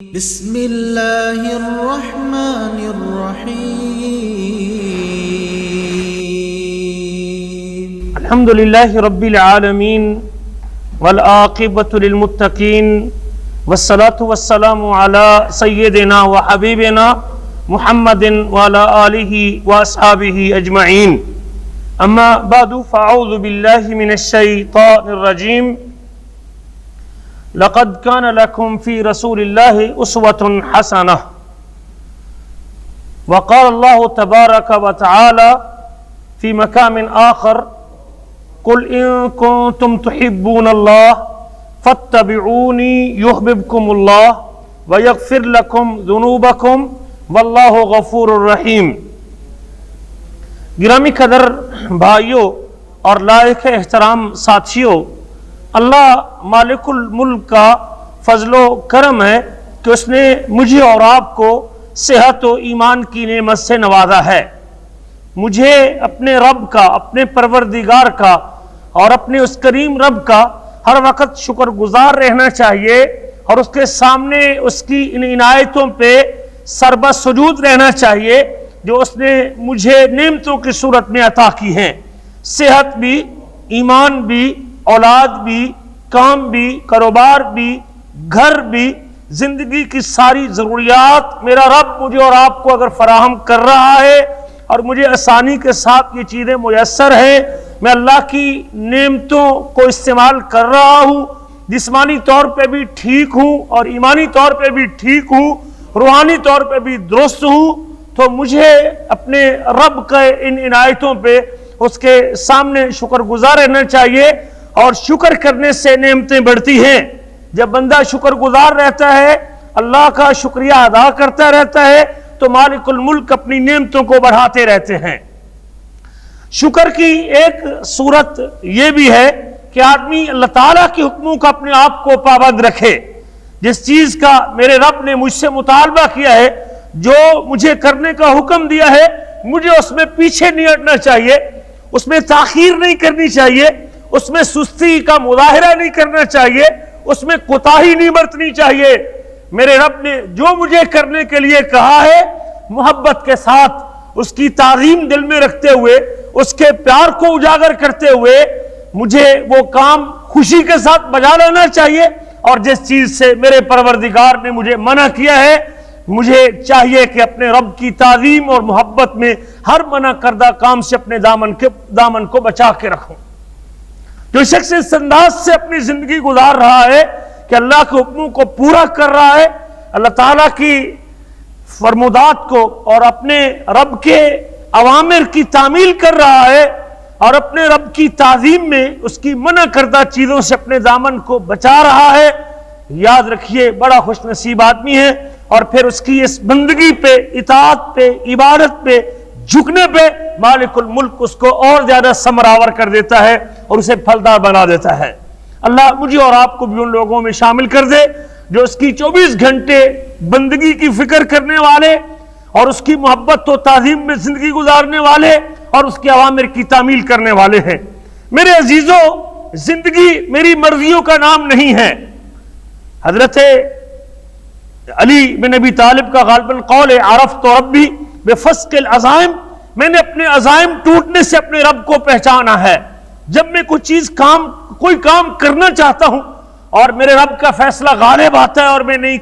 بسم اللہ الرحمن الرحیم الحمد للہ رب العالمین والعاقبۃ للمتقین والصلاة والسلام علی سیدنا و حبیبنا محمد وعلی آلہ واصحابہ اجمعین اما بعد فاعوذ باللہ من الشیطان الرجیم لقد كان لكم في رسول الله أسوة حسنة وقال الله تبارك وتعالى في مقام آخر قل إن كنتم تحبون الله فاتبعوني يحببكم الله ويغفر لكم ذنوبكم والله غفور رحيم. گرامی قدر بھائیوں اور لائق احترام ساتھیوں، اللہ مالک الملک کا فضل و کرم ہے کہ اس نے مجھے اور آپ کو صحت و ایمان کی نعمت سے نوازا ہے. مجھے اپنے رب کا، اپنے پروردگار کا اور اپنے اس کریم رب کا ہر وقت شکر گزار رہنا چاہیے اور اس کے سامنے اس کی ان عنایتوں پہ سربہ سجود رہنا چاہیے جو اس نے مجھے نعمتوں کی صورت میں عطا کی ہیں. صحت بھی، ایمان بھی، اولاد بھی، کام بھی، کاروبار بھی، گھر بھی، زندگی کی ساری ضروریات میرا رب مجھے اور آپ کو اگر فراہم کر رہا ہے اور مجھے آسانی کے ساتھ یہ چیزیں میسر ہیں، میں اللہ کی نعمتوں کو استعمال کر رہا ہوں، جسمانی طور پہ بھی ٹھیک ہوں اور ایمانی طور پہ بھی ٹھیک ہوں، روحانی طور پہ بھی درست ہوں، تو مجھے اپنے رب کے ان عنایتوں پہ اس کے سامنے شکر گزار رہنا چاہیے. اور شکر کرنے سے نعمتیں بڑھتی ہیں. جب بندہ شکر گزار رہتا ہے، اللہ کا شکریہ ادا کرتا رہتا ہے، تو مالک الملک اپنی نعمتوں کو بڑھاتے رہتے ہیں. شکر کی ایک صورت یہ بھی ہے کہ آدمی اللہ تعالیٰ کے حکموں کا اپنے آپ کو پابند رکھے. جس چیز کا میرے رب نے مجھ سے مطالبہ کیا ہے، جو مجھے کرنے کا حکم دیا ہے، مجھے اس میں پیچھے نہیں ہٹنا چاہیے، اس میں تاخیر نہیں کرنی چاہیے، اس میں سستی کا مظاہرہ نہیں کرنا چاہیے، اس میں کوتاہی نہیں برتنی چاہیے. میرے رب نے جو مجھے کرنے کے لیے کہا ہے، محبت کے ساتھ اس کی تعظیم دل میں رکھتے ہوئے، اس کے پیار کو اجاگر کرتے ہوئے مجھے وہ کام خوشی کے ساتھ بجا لینا چاہیے. اور جس چیز سے میرے پروردگار نے مجھے منع کیا ہے، مجھے چاہیے کہ اپنے رب کی تعظیم اور محبت میں ہر منع کردہ کام سے اپنے دامن کو بچا کے رکھوں. جو شخص اس انداز سے اپنی زندگی گزار رہا ہے کہ اللہ کے حکموں کو پورا کر رہا ہے، اللہ تعالیٰ کی فرمودات کو اور اپنے رب کے اوامر کی تعمیل کر رہا ہے اور اپنے رب کی تعظیم میں اس کی منع کردہ چیزوں سے اپنے دامن کو بچا رہا ہے، یاد رکھیے بڑا خوش نصیب آدمی ہے. اور پھر اس کی اس بندگی پہ، اطاعت پہ، عبادت پہ، جھکنے پہ مالک الملک اس کو اور زیادہ ثمراور کر دیتا ہے اور اسے پھلدار بنا دیتا ہے. اللہ مجھے اور آپ کو بھی ان لوگوں میں شامل کر دے جو اس کی 24 گھنٹے بندگی کی فکر کرنے والے اور اس کی محبت و تعظیم میں زندگی گزارنے والے اور اس کے اوامر کی تعمیل کرنے والے ہیں. میرے عزیزوں، زندگی میری مرضیوں کا نام نہیں ہے. حضرت علی بن ابی طالب کا غالباً قول ہے، عرفت ربی بفسق العزائم، میں نے اپنے عزائم ٹوٹنے سے اپنے رب کو پہچانا ہے. جب میں کوئی کام کرنا چاہتا ہوں اور میرے رب کا فیصلہ غالب آتا ہے اور میں نہیں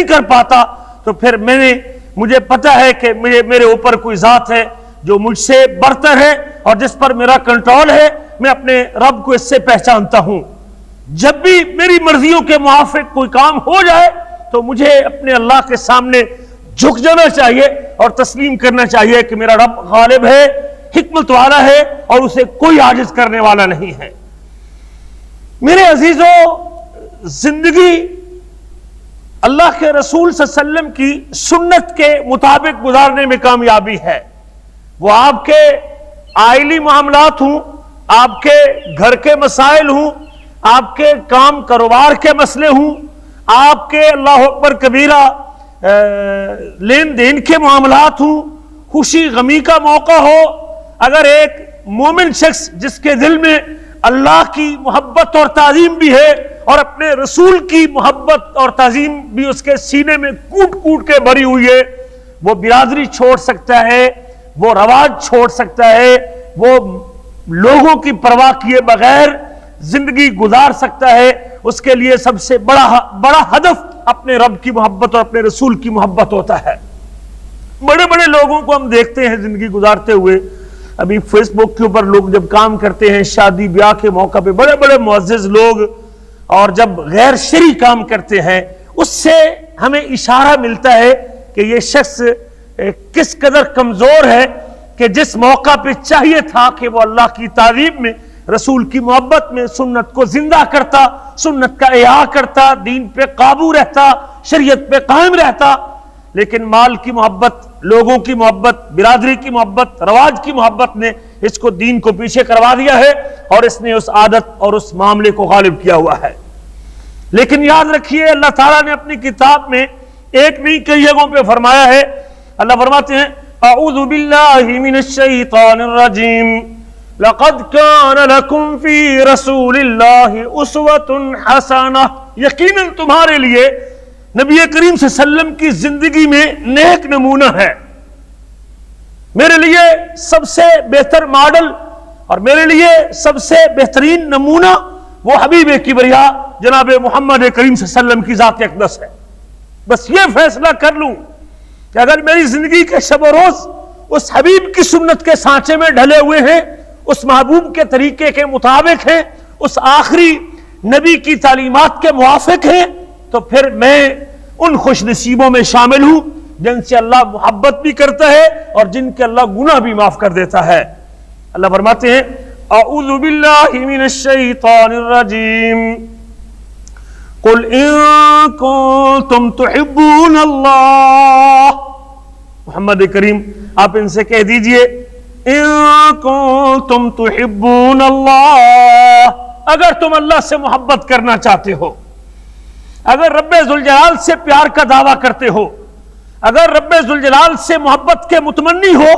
کر پاتا، تو پھر مجھے پتا ہے کہ میرے اوپر کوئی ذات ہے جو مجھ سے برتر ہے اور جس پر میرا کنٹرول ہے. میں اپنے رب کو اس سے پہچانتا ہوں. جب بھی میری مرضیوں کے موافق کوئی کام ہو جائے تو مجھے اپنے اللہ کے سامنے جھک جانا چاہیے اور تسلیم کرنا چاہیے کہ میرا رب غالب ہے، حکمت والا ہے اور اسے کوئی عاجز کرنے والا نہیں ہے. میرے عزیزوں، زندگی اللہ کے رسول صلی اللہ علیہ وسلم کی سنت کے مطابق گزارنے میں کامیابی ہے. وہ آپ کے آئلی معاملات ہوں، آپ کے گھر کے مسائل ہوں، آپ کے کام کاروبار کے مسئلے ہوں، آپ کے اللہ اکبر کبیرہ لین دین کے معاملات ہوں، خوشی غمی کا موقع ہو، اگر ایک مومن شخص جس کے دل میں اللہ کی محبت اور تعظیم بھی ہے اور اپنے رسول کی محبت اور تعظیم بھی اس کے سینے میں کوٹ کوٹ کے بھری ہوئی ہے، وہ برادری چھوڑ سکتا ہے، وہ رواج چھوڑ سکتا ہے، وہ لوگوں کی پرواہ کیے بغیر زندگی گزار سکتا ہے۔ اس کے لیے سب سے بڑا ہدف اپنے رب کی محبت اور اپنے رسول کی محبت ہوتا ہے۔ بڑے بڑے لوگوں کو ہم دیکھتے ہیں زندگی گزارتے ہوئے، ابھی فیس بک کے اوپر لوگ جب کام کرتے ہیں شادی بیاہ کے موقع پہ، بڑے بڑے معزز لوگ، اور جب غیر شرعی کام کرتے ہیں اس سے ہمیں اشارہ ملتا ہے کہ یہ شخص کس قدر کمزور ہے، کہ جس موقع پہ چاہیے تھا کہ وہ اللہ کی تعظیم میں، رسول کی محبت میں سنت کو زندہ کرتا، سنت کا احیا کرتا، دین پہ قابو رہتا، شریعت پہ قائم رہتا، لیکن مال کی محبت، لوگوں کی محبت، برادری کی محبت، رواج کی محبت نے اس کو دین کو پیچھے کروا دیا ہے، اور اس نے اس عادت اور اس معاملے کو غالب کیا ہوا ہے۔ لیکن یاد رکھیے اللہ تعالیٰ نے اپنی کتاب میں ایک نہیں کئی جگہوں پہ فرمایا ہے۔ اللہ فرماتے ہیں اعوذ باللہ من الشیطان الرجیم لقد کان لکم فی رسول اللہ اسوۃ حسنہ، یقیناً تمہارے لیے نبی کریم صلی اللہ علیہ وسلم کی زندگی میں نیک نمونہ ہے۔ میرے لیے سب سے بہتر ماڈل اور میرے لیے سب سے بہترین نمونہ وہ حبیب کبریا جناب محمد کریم صلی اللہ علیہ وسلم کی ذات اقدس ہے۔ بس یہ فیصلہ کر لوں کہ اگر میری زندگی کے شب و روز اس حبیب کی سنت کے سانچے میں ڈھلے ہوئے ہیں، اس محبوب کے طریقے کے مطابق ہیں، اس آخری نبی کی تعلیمات کے موافق ہیں، تو پھر میں ان خوش نصیبوں میں شامل ہوں جن سے اللہ محبت بھی کرتا ہے اور جن کے اللہ گناہ بھی معاف کر دیتا ہے۔ اللہ فرماتے ہیں اعوذ باللہ من الشیطان الرجیم قل ان کنتم تحبون اللہ، محمد کریم آپ ان سے کہہ دیجئے ان کنتم تحبون اللہ، اگر تم اللہ سے محبت کرنا چاہتے ہو، اگر رب ذوالجلال سے پیار کا دعویٰ کرتے ہو، اگر رب ذوالجلال سے محبت کے متمنی ہو،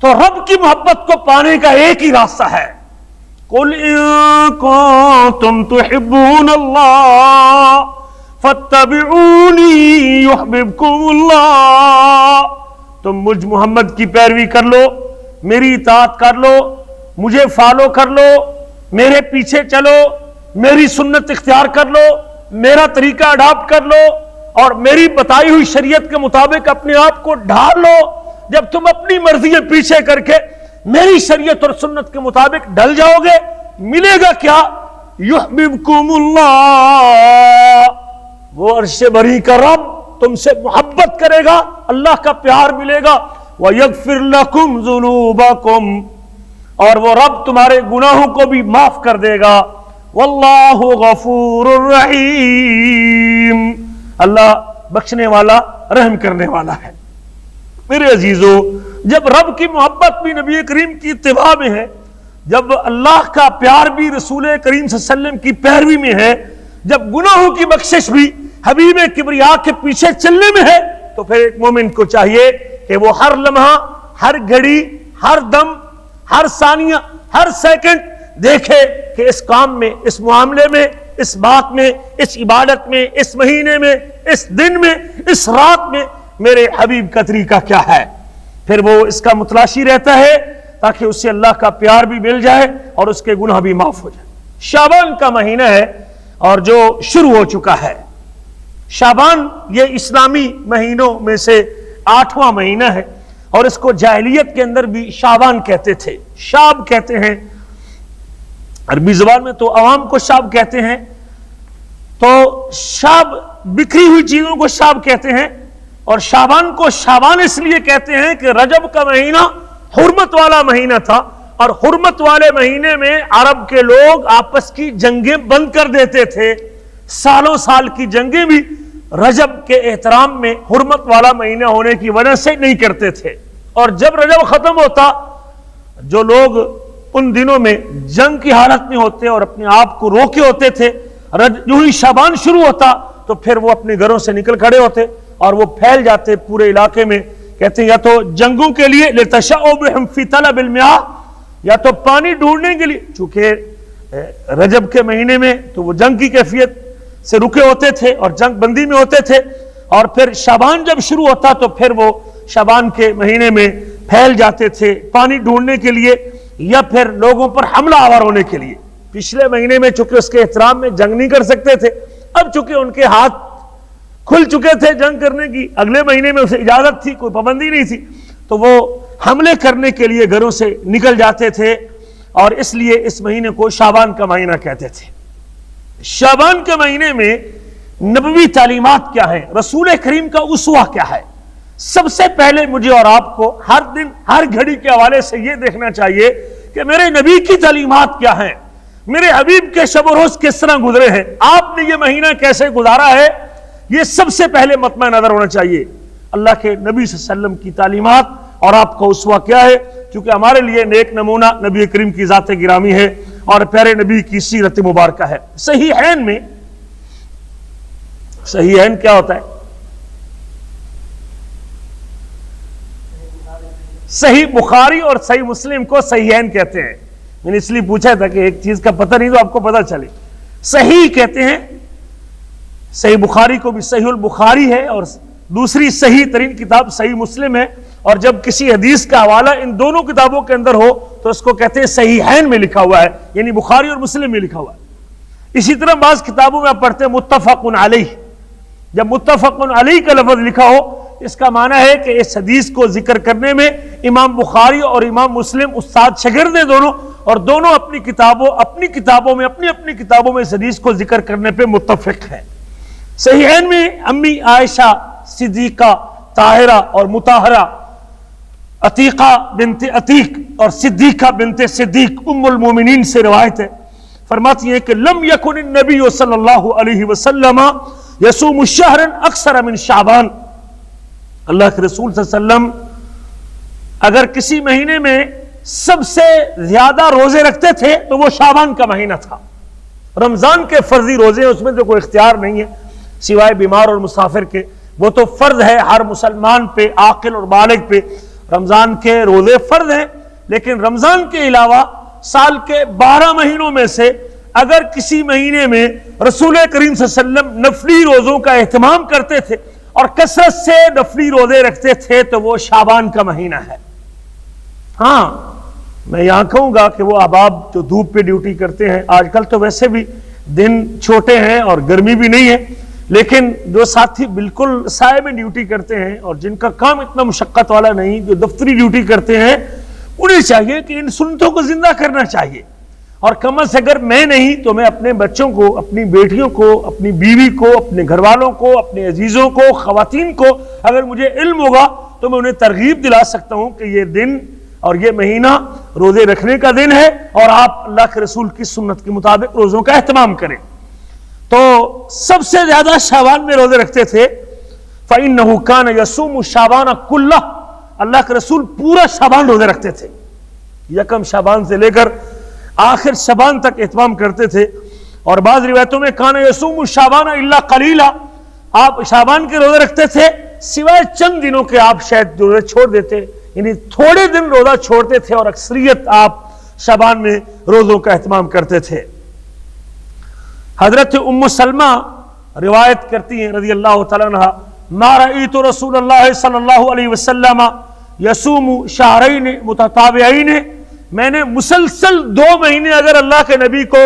تو رب کی محبت کو پانے کا ایک ہی راستہ ہے۔ قل ان کنتم تحبون اللہ فاتبعونی یحببکم اللہ، تم مجھ محمد کی پیروی کر لو، میری اطاعت کر لو، مجھے فالو کر لو، میرے پیچھے چلو، میری سنت اختیار کر لو، میرا طریقہ اڈاپٹ کر لو، اور میری بتائی ہوئی شریعت کے مطابق اپنے آپ کو ڈھال لو۔ جب تم اپنی مرضی پیچھے کر کے میری شریعت اور سنت کے مطابق ڈھل جاؤ گے، ملے گا کیا؟ یحببکم اللہ، وہ عرش بری کا رب تم سے محبت کرے گا، اللہ کا پیار ملے گا، وَيَغْفِرْ لَكُمْ ذُنُوبَكُمْ، اور وہ رب تمہارے گناہوں کو بھی معاف کر دے گا، واللہ غفور الرحیم، اللہ بخشنے والا رحم کرنے والا ہے۔ میرے عزیزو، جب رب کی محبت بھی نبی کریم کی اتباع میں ہے، جب اللہ کا پیار بھی رسول کریم صلی اللہ علیہ وسلم کی پیروی میں ہے، جب گناہوں کی بخشش بھی حبیب کبریا کے پیچھے چلنے میں ہے، تو پھر ایک مومن کو چاہیے کہ وہ ہر لمحہ، ہر گھڑی، ہر دم، ہر ثانیہ، ہر سیکنڈ دیکھے کہ اس کام میں، اس معاملے میں، اس بات میں، اس عبادت میں، اس مہینے میں، اس دن میں، اس رات میں میرے حبیب کا طریقہ کیا ہے۔ پھر وہ اس کا متلاشی رہتا ہے تاکہ اس سے اللہ کا پیار بھی مل جائے اور اس کے گناہ بھی معاف ہو جائے۔ شعبان کا مہینہ ہے اور جو شروع ہو چکا ہے۔ شعبان یہ اسلامی مہینوں میں سے 8واں مہینہ ہے، اور اس کو جاہلیت کے اندر بھی شعبان کہتے تھے، شاب کہتے ہیں، عربی زبان میں تو عوام کو شاب کہتے ہیں، تو شاب بکھری ہوئی چیزوں کو شاب کہتے ہیں، اور شعبان کو شعبان اس لیے کہتے ہیں کہ رجب کا مہینہ حرمت والا مہینہ تھا، اور حرمت والے مہینے میں عرب کے لوگ آپس کی جنگیں بند کر دیتے تھے، سالوں سال کی جنگیں بھی رجب کے احترام میں حرمت والا مہینہ ہونے کی وجہ سے نہیں کرتے تھے۔ اور جب رجب ختم ہوتا، جو لوگ ان دنوں میں جنگ کی حالت میں ہوتے اور اپنے آپ کو روکے ہوتے تھے، جو ہی شعبان شروع ہوتا تو پھر وہ اپنے گھروں سے نکل کھڑے ہوتے اور وہ پھیل جاتے پورے علاقے میں، کہتے ہیں یا تو جنگوں کے لیے لِتَشَعُّ بِهِمْ فِي طَلَبِ الْمِيَاهِ، یا تو پانی ڈھونڈنے کے لیے، چونکہ رجب کے مہینے میں تو وہ جنگ کی کیفیت سے رکے ہوتے تھے اور جنگ بندی میں ہوتے تھے، اور پھر شعبان جب شروع ہوتا تو پھر وہ شعبان کے مہینے میں پھیل جاتے تھے پانی ڈھونڈنے کے لیے یا پھر لوگوں پر حملہ آور ہونے کے لیے۔ پچھلے مہینے میں چونکہ اس کے احترام میں جنگ نہیں کر سکتے تھے، اب چونکہ ان کے ہاتھ کھل چکے تھے جنگ کرنے کی، اگلے مہینے میں اسے اجازت تھی، کوئی پابندی نہیں تھی، تو وہ حملے کرنے کے لیے گھروں سے نکل جاتے تھے، اور اس لیے اس مہینے کو شعبان کا مہینہ کہتے تھے۔ شعبان کے مہینے میں نبوی تعلیمات کیا ہیں، رسول کریم کا اسوہ کیا ہے؟ سب سے پہلے مجھے اور آپ کو ہر دن ہر گھڑی کے حوالے سے یہ دیکھنا چاہیے کہ میرے نبی کی تعلیمات کیا ہیں، میرے حبیب کے شب و روز کس طرح گزرے ہیں، آپ نے یہ مہینہ کیسے گزارا ہے، یہ سب سے پہلے مطمع نظر ہونا چاہیے۔ اللہ کے نبی صلی اللہ علیہ وسلم کی تعلیمات اور آپ کا اسوہ کیا ہے، کیونکہ ہمارے لیے نیک نمونہ نبی کریم کی ذات گرامی ہے اور پیارے نبی کی سیرت مبارکہ ہے۔ صحیحین میں، صحیحین کیا ہوتا ہے؟ صحیح بخاری اور صحیح مسلم کو صحیحین کہتے ہیں۔ میں نے اس لیے پوچھا تھا کہ ایک چیز کا پتہ نہیں تو آپ کو پتہ چلے۔ صحیح کہتے ہیں، صحیح بخاری کو بھی صحیح البخاری ہے اور دوسری صحیح ترین کتاب صحیح مسلم ہے، اور جب کسی حدیث کا حوالہ ان دونوں کتابوں کے اندر ہو تو اس کو کہتے ہیں صحیحین میں لکھا ہوا ہے، یعنی بخاری اور مسلم میں لکھا ہوا ہے۔ اسی طرح بعض کتابوں میں آپ پڑھتے ہیں متفق علیہ، جب متفق علیہ کا لفظ لکھا ہو اس کا معنی ہے کہ اس حدیث کو ذکر کرنے میں امام بخاری اور امام مسلم استاد شاگرد ہیں دونوں، اور دونوں اپنی کتابوں میں اس حدیث کو ذکر کرنے پہ متفق ہیں۔ صحیحین میں امی عائشہ صدیقہ طاہرہ اور مطہرہ، عتیقہ بنت عتیق اور صدیقہ بنت صدیق ام المومنین سے روایت ہے، فرماتی ہیں کہ لم یکن النبی صلی اللہ علیہ وسلم یصوم شہرا اکثر من شعبان، اللہ کے رسول صلی اللہ علیہ وسلم اگر کسی مہینے میں سب سے زیادہ روزے رکھتے تھے تو وہ شعبان کا مہینہ تھا۔ رمضان کے فرضی روزے ہیں، اس میں تو کوئی اختیار نہیں ہے سوائے بیمار اور مسافر کے، وہ تو فرض ہے ہر مسلمان پہ، عاقل اور بالغ پہ، رمضان کے روزے فرض ہیں، لیکن رمضان کے علاوہ سال کے 12 مہینوں میں سے اگر کسی مہینے میں رسول کریم صلی اللہ علیہ وسلم نفلی روزوں کا اہتمام کرتے تھے اور کثرت سے نفلی روزے رکھتے تھے تو وہ شعبان کا مہینہ ہے۔ ہاں میں یہاں کہوں گا کہ وہ احباب جو دھوپ پہ ڈیوٹی کرتے ہیں، آج کل تو ویسے بھی دن چھوٹے ہیں اور گرمی بھی نہیں ہے، لیکن جو ساتھی بالکل سائے میں ڈیوٹی کرتے ہیں اور جن کا کام اتنا مشقت والا نہیں، جو دفتری ڈیوٹی کرتے ہیں، انہیں چاہیے کہ ان سنتوں کو زندہ کرنا چاہیے، اور کم از اگر میں نہیں تو میں اپنے بچوں کو، اپنی بیٹیوں کو، اپنی بیوی کو، اپنے گھر والوں کو، اپنے عزیزوں کو، خواتین کو اگر مجھے علم ہوگا تو میں انہیں ترغیب دلا سکتا ہوں کہ یہ دن اور یہ مہینہ روزے رکھنے کا دن ہے، اور آپ اللہ کے رسول کی سنت کے مطابق روزوں کا اہتمام کریں۔ تو سب سے زیادہ شعبان میں روزے رکھتے تھے، فَإِنَّهُ كَانَ يَصُومُ شَعْبَانَ كُلَّهُ، اللہ کے رسول پورا شعبان روزے رکھتے تھے، یکم شعبان سے لے کر آخر شعبان تک اہتمام کرتے تھے۔ اور بعض روایتوں میں كَانَ يَصُومُ شَعْبَانَ إِلَّا قَلِيلًا، آپ شعبان کے روزے رکھتے تھے سوائے چند دنوں کے آپ شاید روزے چھوڑ دیتے، یعنی تھوڑے دن روزہ چھوڑتے تھے اور اکثریت آپ شعبان میں روزوں کا اہتمام کرتے تھے۔ حضرت ام سلمہ روایت کرتی ہیں رضی اللہ تعالیٰ عنہ، ما رأیت رسول اللہ صلی اللہ علیہ وسلم یصوم شہرین متتابعین، میں نے مسلسل 2 مہینے اگر اللہ کے نبی کو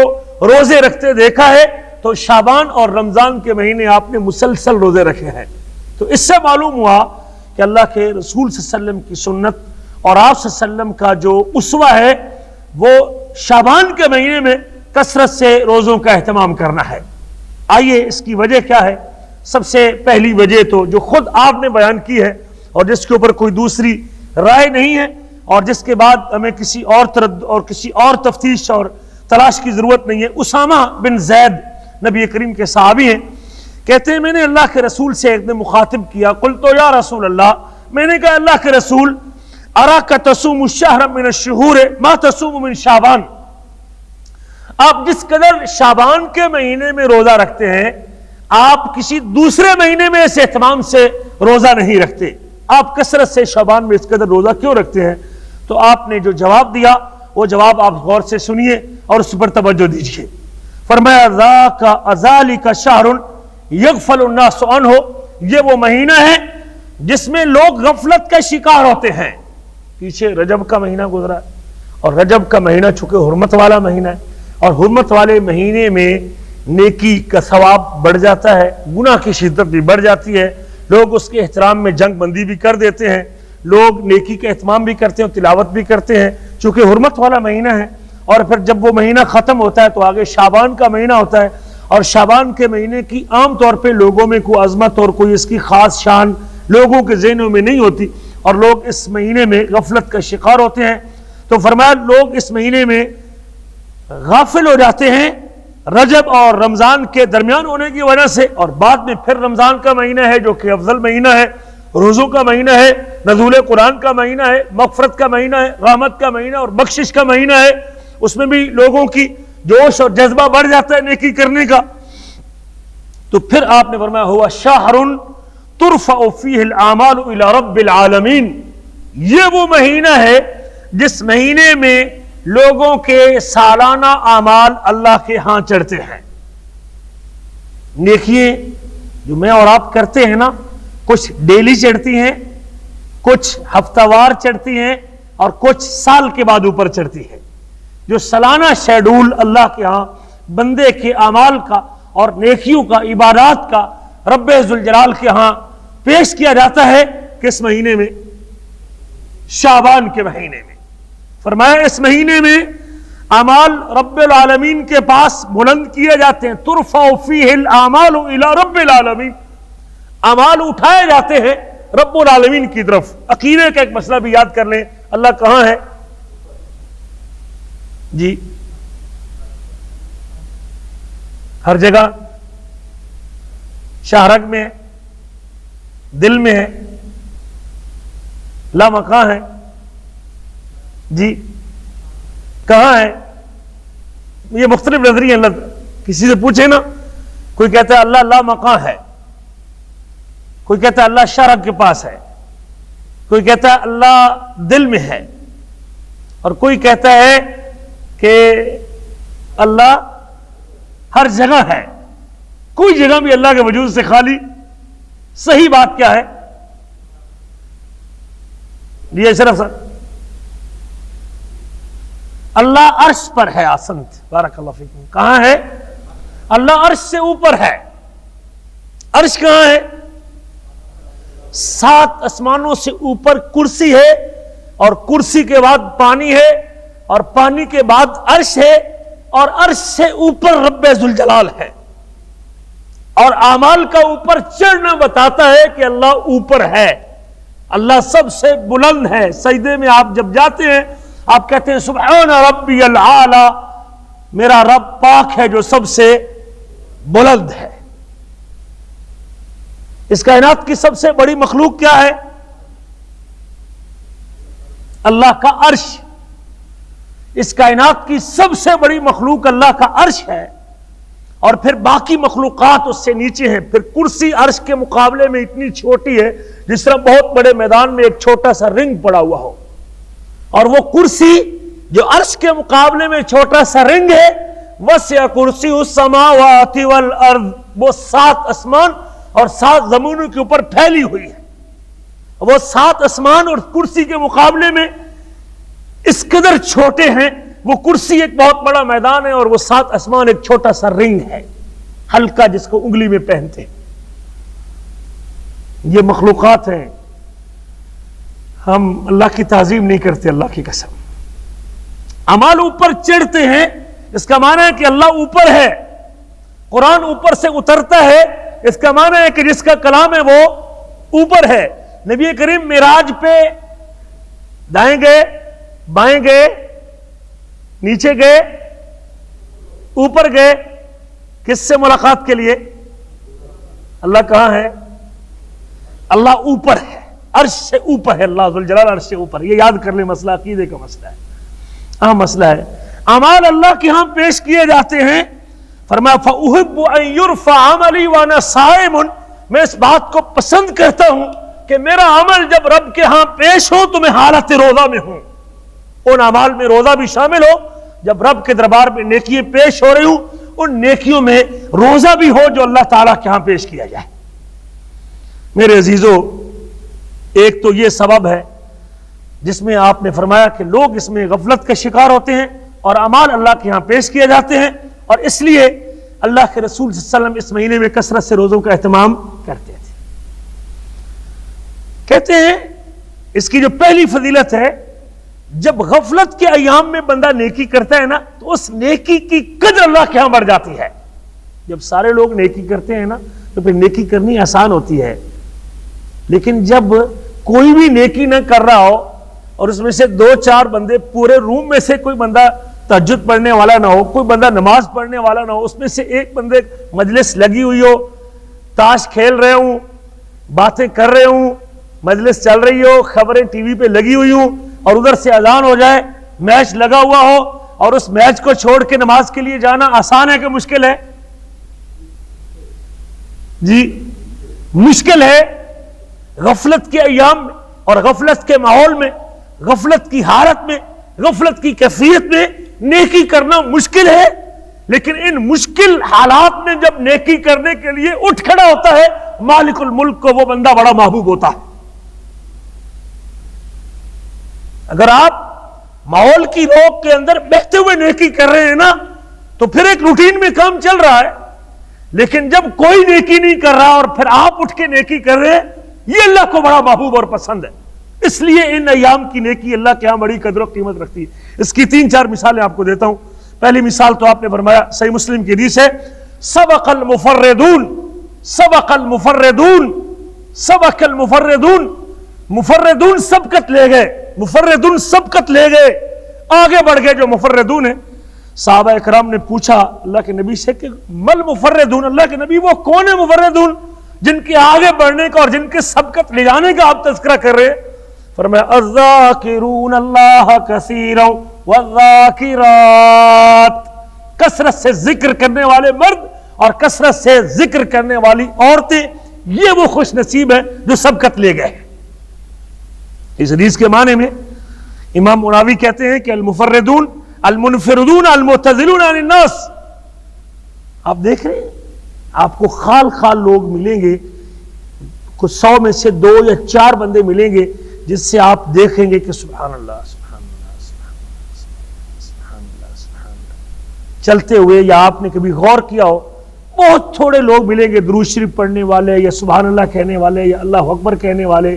روزے رکھتے دیکھا ہے تو شعبان اور رمضان کے مہینے آپ نے مسلسل روزے رکھے ہیں۔ تو اس سے معلوم ہوا کہ اللہ کے رسول صلی اللہ علیہ وسلم کی سنت اور آپ صلی اللہ علیہ وسلم کا جو اسوہ ہے وہ شعبان کے مہینے میں کثرت سے روزوں کا اہتمام کرنا ہے۔ آئیے اس کی وجہ کیا ہے؟ سب سے پہلی وجہ تو جو خود آپ نے بیان کی ہے اور جس کے اوپر کوئی دوسری رائے نہیں ہے، اور جس کے بعد ہمیں کسی اور تردد اور کسی اور تفتیش اور تلاش کی ضرورت نہیں ہے۔ اسامہ بن زید نبی کریم کے صحابی ہیں، کہتے ہیں میں نے اللہ کے رسول سے ایک دن مخاطب کیا، قلت یا رسول اللہ، میں نے کہا اللہ کے رسول، اراک تصوم الشہر من الشہور ما تصوم من شعبان، آپ جس قدر شعبان کے مہینے میں روزہ رکھتے ہیں آپ کسی دوسرے مہینے میں اس اہتمام سے روزہ نہیں رکھتے، آپ کثرت سے شعبان میں اس قدر روزہ کیوں رکھتے ہیں؟ تو آپ نے جو جواب دیا وہ جواب آپ غور سے سنیے اور اس پر توجہ دیجیے. فرمایا ذاک ذالک شہر یغفل الناس عنہ، یہ وہ مہینہ ہے جس میں لوگ غفلت کا شکار ہوتے ہیں. پیچھے رجب کا مہینہ گزرا ہے اور رجب کا مہینہ چونکہ حرمت والا مہینہ ہے اور حرمت والے مہینے میں نیکی کا ثواب بڑھ جاتا ہے، گناہ کی شدت بھی بڑھ جاتی ہے. لوگ اس کے احترام میں جنگ بندی بھی کر دیتے ہیں، لوگ نیکی کا اہتمام بھی کرتے ہیں، تلاوت بھی کرتے ہیں چونکہ حرمت والا مہینہ ہے. اور پھر جب وہ مہینہ ختم ہوتا ہے تو آگے شعبان کا مہینہ ہوتا ہے اور شعبان کے مہینے کی عام طور پہ لوگوں میں کوئی عظمت اور کوئی اس کی خاص شان لوگوں کے ذہنوں میں نہیں ہوتی اور لوگ اس مہینے میں غفلت کا شکار ہوتے ہیں. تو فرمایا لوگ اس مہینے میں غافل ہو جاتے ہیں رجب اور رمضان کے درمیان ہونے کی وجہ سے، اور بعد میں پھر رمضان کا مہینہ ہے جو کہ افضل مہینہ ہے، روزوں کا مہینہ ہے، نزول قرآن کا مہینہ ہے، مغفرت کا مہینہ ہے، رحمت کا مہینہ اور بخشش کا مہینہ ہے. اس میں بھی لوگوں کی جوش اور جذبہ بڑھ جاتا ہے نیکی کرنے کا. تو پھر آپ نے فرمایا ہوا شہر ترفع فیہ الاعمال الی رب العالمین، یہ وہ مہینہ ہے جس مہینے میں لوگوں کے سالانہ اعمال اللہ کے ہاں چڑھتے ہیں. نیکیاں جو میں اور آپ کرتے ہیں نا، کچھ ڈیلی چڑھتی ہیں، کچھ ہفتہ وار چڑھتی ہیں اور کچھ سال کے بعد اوپر چڑھتی ہیں. جو سالانہ شیڈول اللہ کے ہاں بندے کے اعمال کا اور نیکیوں کا، عبادات کا رب ذوالجلال کے ہاں پیش کیا جاتا ہے کس مہینے میں؟ شعبان کے مہینے میں. فرمایا اس مہینے میں اعمال رب العالمین کے پاس بلند کیے جاتے ہیں. ترفع فیہ الاعمال الی رب العالمین، اعمال اٹھائے جاتے ہیں رب العالمین کی طرف. عقیدے کا ایک مسئلہ بھی یاد کر لیں، اللہ کہاں ہے؟ جی ہر جگہ، شہرگ میں ہے، دل میں ہے، لا مکان ہے. جی کہاں ہے؟ یہ مختلف نظریے ہیں. کسی سے پوچھے نا، کوئی کہتا ہے اللہ لا مکان ہے، کوئی کہتا ہے اللہ شہرگ کے پاس ہے، کوئی کہتا ہے اللہ دل میں ہے، اور کوئی کہتا ہے کہ اللہ ہر جگہ ہے. کوئی جگہ بھی اللہ کے وجود سے خالی. صحیح بات کیا ہے؟ یہ صرف اللہ عرش پر ہے. آسنت، بارک اللہ فیکم. کہاں ہے؟ اللہ عرش سے اوپر ہے. عرش کہاں ہے؟ 7 آسمانوں سے اوپر کرسی ہے، اور کرسی کے بعد پانی ہے، اور پانی کے بعد عرش ہے، اور عرش سے اوپر رب ذوالجلال ہے. اور اعمال کا اوپر چڑھنا بتاتا ہے کہ اللہ اوپر ہے، اللہ سب سے بلند ہے. سجدے میں آپ جب جاتے ہیں آپ کہتے ہیں سبحان ربی العالی، میرا رب پاک ہے جو سب سے بلند ہے. اس کائنات کی سب سے بڑی مخلوق کیا ہے؟ اللہ کا عرش. اس کائنات کی سب سے بڑی مخلوق اللہ کا عرش ہے، اور پھر باقی مخلوقات اس سے نیچے ہیں. پھر کرسی عرش کے مقابلے میں اتنی چھوٹی ہے جس طرح بہت بڑے میدان میں ایک چھوٹا سا رنگ پڑا ہوا ہو، اور وہ کرسی جو عرش کے مقابلے میں چھوٹا سا رنگ ہے، وسع کرسی السماوات والارض، وہ 7 آسمان اور 7 زمینوں کے اوپر پھیلی ہوئی ہے. وہ 7 آسمان اور کرسی کے مقابلے میں اس قدر چھوٹے ہیں. وہ کرسی ایک بہت بڑا میدان ہے اور وہ 7 آسمان ایک چھوٹا سا رنگ ہے ہلکا جس کو انگلی میں پہنتے. یہ مخلوقات ہیں. ہم اللہ کی تعظیم نہیں کرتے، اللہ کی قسم. اعمال اوپر چڑھتے ہیں، اس کا معنی ہے کہ اللہ اوپر ہے. قرآن اوپر سے اترتا ہے، اس کا معنی ہے کہ جس کا کلام ہے وہ اوپر ہے. نبی کریم معراج پہ دائیں گئے، بائیں گئے، نیچے گئے، اوپر گئے. کس سے ملاقات کے لیے؟ اللہ کہاں ہے؟ اللہ اوپر ہے، عرش سے اوپر ہے. اللہ ذوالجلال عرش سے اوپر. یہ یاد کر لیں، مسئلہ عقیدے کا مسئلہ ہے، اہم مسئلہ ہے. اعمال اللہ کے ہاں پیش کیے جاتے ہیں. فرمایا فَأُحِبُّ أَن يُرْفَعَ عَمَلِي وَأَنَا صَائِمٌ، میں اس بات کو پسند کرتا ہوں کہ میرا عمل جب رب کے ہاں پیش ہو تو میں حالت روزہ میں ہوں. ان اعمال میں روزہ بھی شامل ہو، جب رب کے دربار میں نیکیاں پیش ہو رہی ہوں ان نیکیوں میں روزہ بھی ہو جو اللہ تعالیٰ کے ہاں پیش کیا جائے۔ میرے عزیزو، ایک تو یہ سبب ہے جس میں آپ نے فرمایا کہ لوگ اس میں غفلت کا شکار ہوتے ہیں اور اعمال اللہ کے ہاں پیش کیے جاتے ہیں، اور اس لیے اللہ کے رسول صلی اللہ علیہ وسلم اس مہینے میں کثرت سے روزوں کا اہتمام کرتے تھے۔ کہتے ہیں اس کی جو پہلی فضیلت ہے، جب غفلت کے ایام میں بندہ نیکی کرتا ہے نا تو اس نیکی کی قدر اللہ کے ہاں بڑھ جاتی ہے۔ جب سارے لوگ نیکی کرتے ہیں نا تو پھر نیکی کرنی آسان ہوتی ہے، لیکن جب کوئی بھی نیکی نہ کر رہا ہو اور اس میں سے 2-4 بندے، پورے روم میں سے کوئی بندہ تہجد پڑھنے والا نہ ہو، کوئی بندہ نماز پڑھنے والا نہ ہو، اس میں سے ایک بندے مجلس لگی ہوئی ہو، تاش کھیل رہے ہوں، باتیں کر رہے ہوں، مجلس چل رہی ہو، خبریں ٹی وی پہ لگی ہوئی ہوں، اور ادھر سے اذان ہو جائے، میچ لگا ہوا ہو، اور اس میچ کو چھوڑ کے نماز کے لیے جانا آسان ہے کہ مشکل ہے؟ جی مشکل ہے۔ غفلت کے ایام میں اور غفلت کے ماحول میں، غفلت کی حالت میں، غفلت کی کیفیت میں نیکی کرنا مشکل ہے، لیکن ان مشکل حالات میں جب نیکی کرنے کے لیے اٹھ کھڑا ہوتا ہے مالک الملک کو وہ بندہ بڑا محبوب ہوتا ہے۔ اگر آپ ماحول کی روک کے اندر بہتے ہوئے نیکی کر رہے ہیں نا تو پھر ایک روٹین میں کام چل رہا ہے، لیکن جب کوئی نیکی نہیں کر رہا اور پھر آپ اٹھ کے نیکی کر رہے ہیں، یہ اللہ کو بڑا محبوب اور پسند ہے۔ اس لیے ان ایام کی نیکی اللہ کے ہاں بڑی قدر و قیمت رکھتی ہے۔ اس کی 3-4 مثالیں آپ کو دیتا ہوں۔ پہلی مثال تو آپ نے فرمایا، صحیح مسلم کی حدیث ہے، سبق المفردون، سبق المفردون، سبق المفردون، مفردون سبقت لے گئے، مفردون سبقت لے گئے، آگے بڑھ گئے جو مفردون ہیں۔ صحابہ اکرام نے پوچھا اللہ کے نبی سے کہ مل مفردون، اللہ کے نبی وہ کون ہے مفردون جن کے آگے بڑھنے کا اور جن کے سبقت لے جانے کا آپ تذکرہ کر رہے ہیں؟ فرمایا الذاکرون اللہ کثیرا والذاکرات، کثرت سے ذکر کرنے والے مرد اور کثرت سے ذکر کرنے والی عورتیں، یہ وہ خوش نصیب ہیں جو سبقت لے گئے۔ اس حدیث کے معنی میں امام مناوی کہتے ہیں کہ المفردون المنفردون المعتزلون عن الناس۔ آپ دیکھ رہے ہیں آپ کو خال خال لوگ ملیں گے، کچھ 100 میں سے 2 یا 4 بندے ملیں گے جس سے آپ دیکھیں گے کہ سبحان اللہ سبحان اللہ سبحان اللہ سبحان اللہ سبحان اللہ چلتے ہوئے، یا آپ نے کبھی غور کیا ہو بہت تھوڑے لوگ ملیں گے درود شریف پڑھنے والے یا سبحان اللہ کہنے والے یا اللہ اکبر کہنے والے،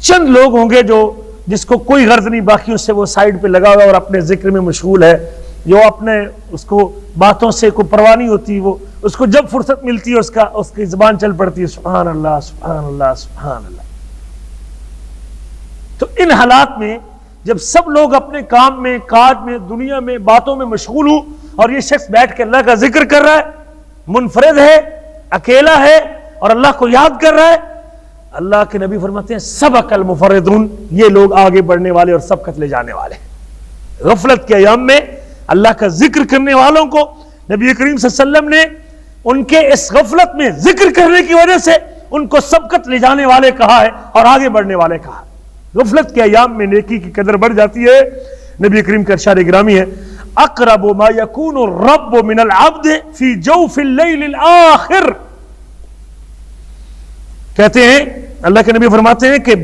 چند لوگ ہوں گے جو جس کو کوئی غرض نہیں باقیوں سے، وہ سائیڈ پہ لگا ہوا اور اپنے ذکر میں مشغول ہے، جو اپنے اس کو باتوں سے کوئی پرواہ نہیں ہوتی، وہ اس کو جب فرصت ملتی ہے اس کی زبان چل پڑتی ہے سبحان اللہ سبحان اللہ سبحان اللہ۔ تو ان حالات میں جب سب لوگ اپنے کام میں، کاج میں، دنیا میں، باتوں میں مشغول ہوں اور یہ شخص بیٹھ کے اللہ کا ذکر کر رہا ہے، منفرد ہے، اکیلا ہے اور اللہ کو یاد کر رہا ہے، اللہ کے نبی فرماتے ہیں سبق المفردون، یہ لوگ آگے بڑھنے والے اور سبقت لے جانے والے۔ غفلت کے ایام میں اللہ کا ذکر کرنے والوں کو نبی کریم صلی اللہ علیہ وسلم نے ان کے اس غفلت میں ذکر کرنے کی وجہ سے ان کو سبقت لے جانے والے کہا ہے اور آگے بڑھنے والے کہا۔ غفلت کے ایام میں نیکی کی قدر بڑھ جاتی ہے۔ نبی کریم کا ارشاد گرامی ہے، اقرب ما یکون الرب من العبد فی جوف اللیل الاخر، کہتے ہیں اللہ کے نبی فرماتے ہیں کہ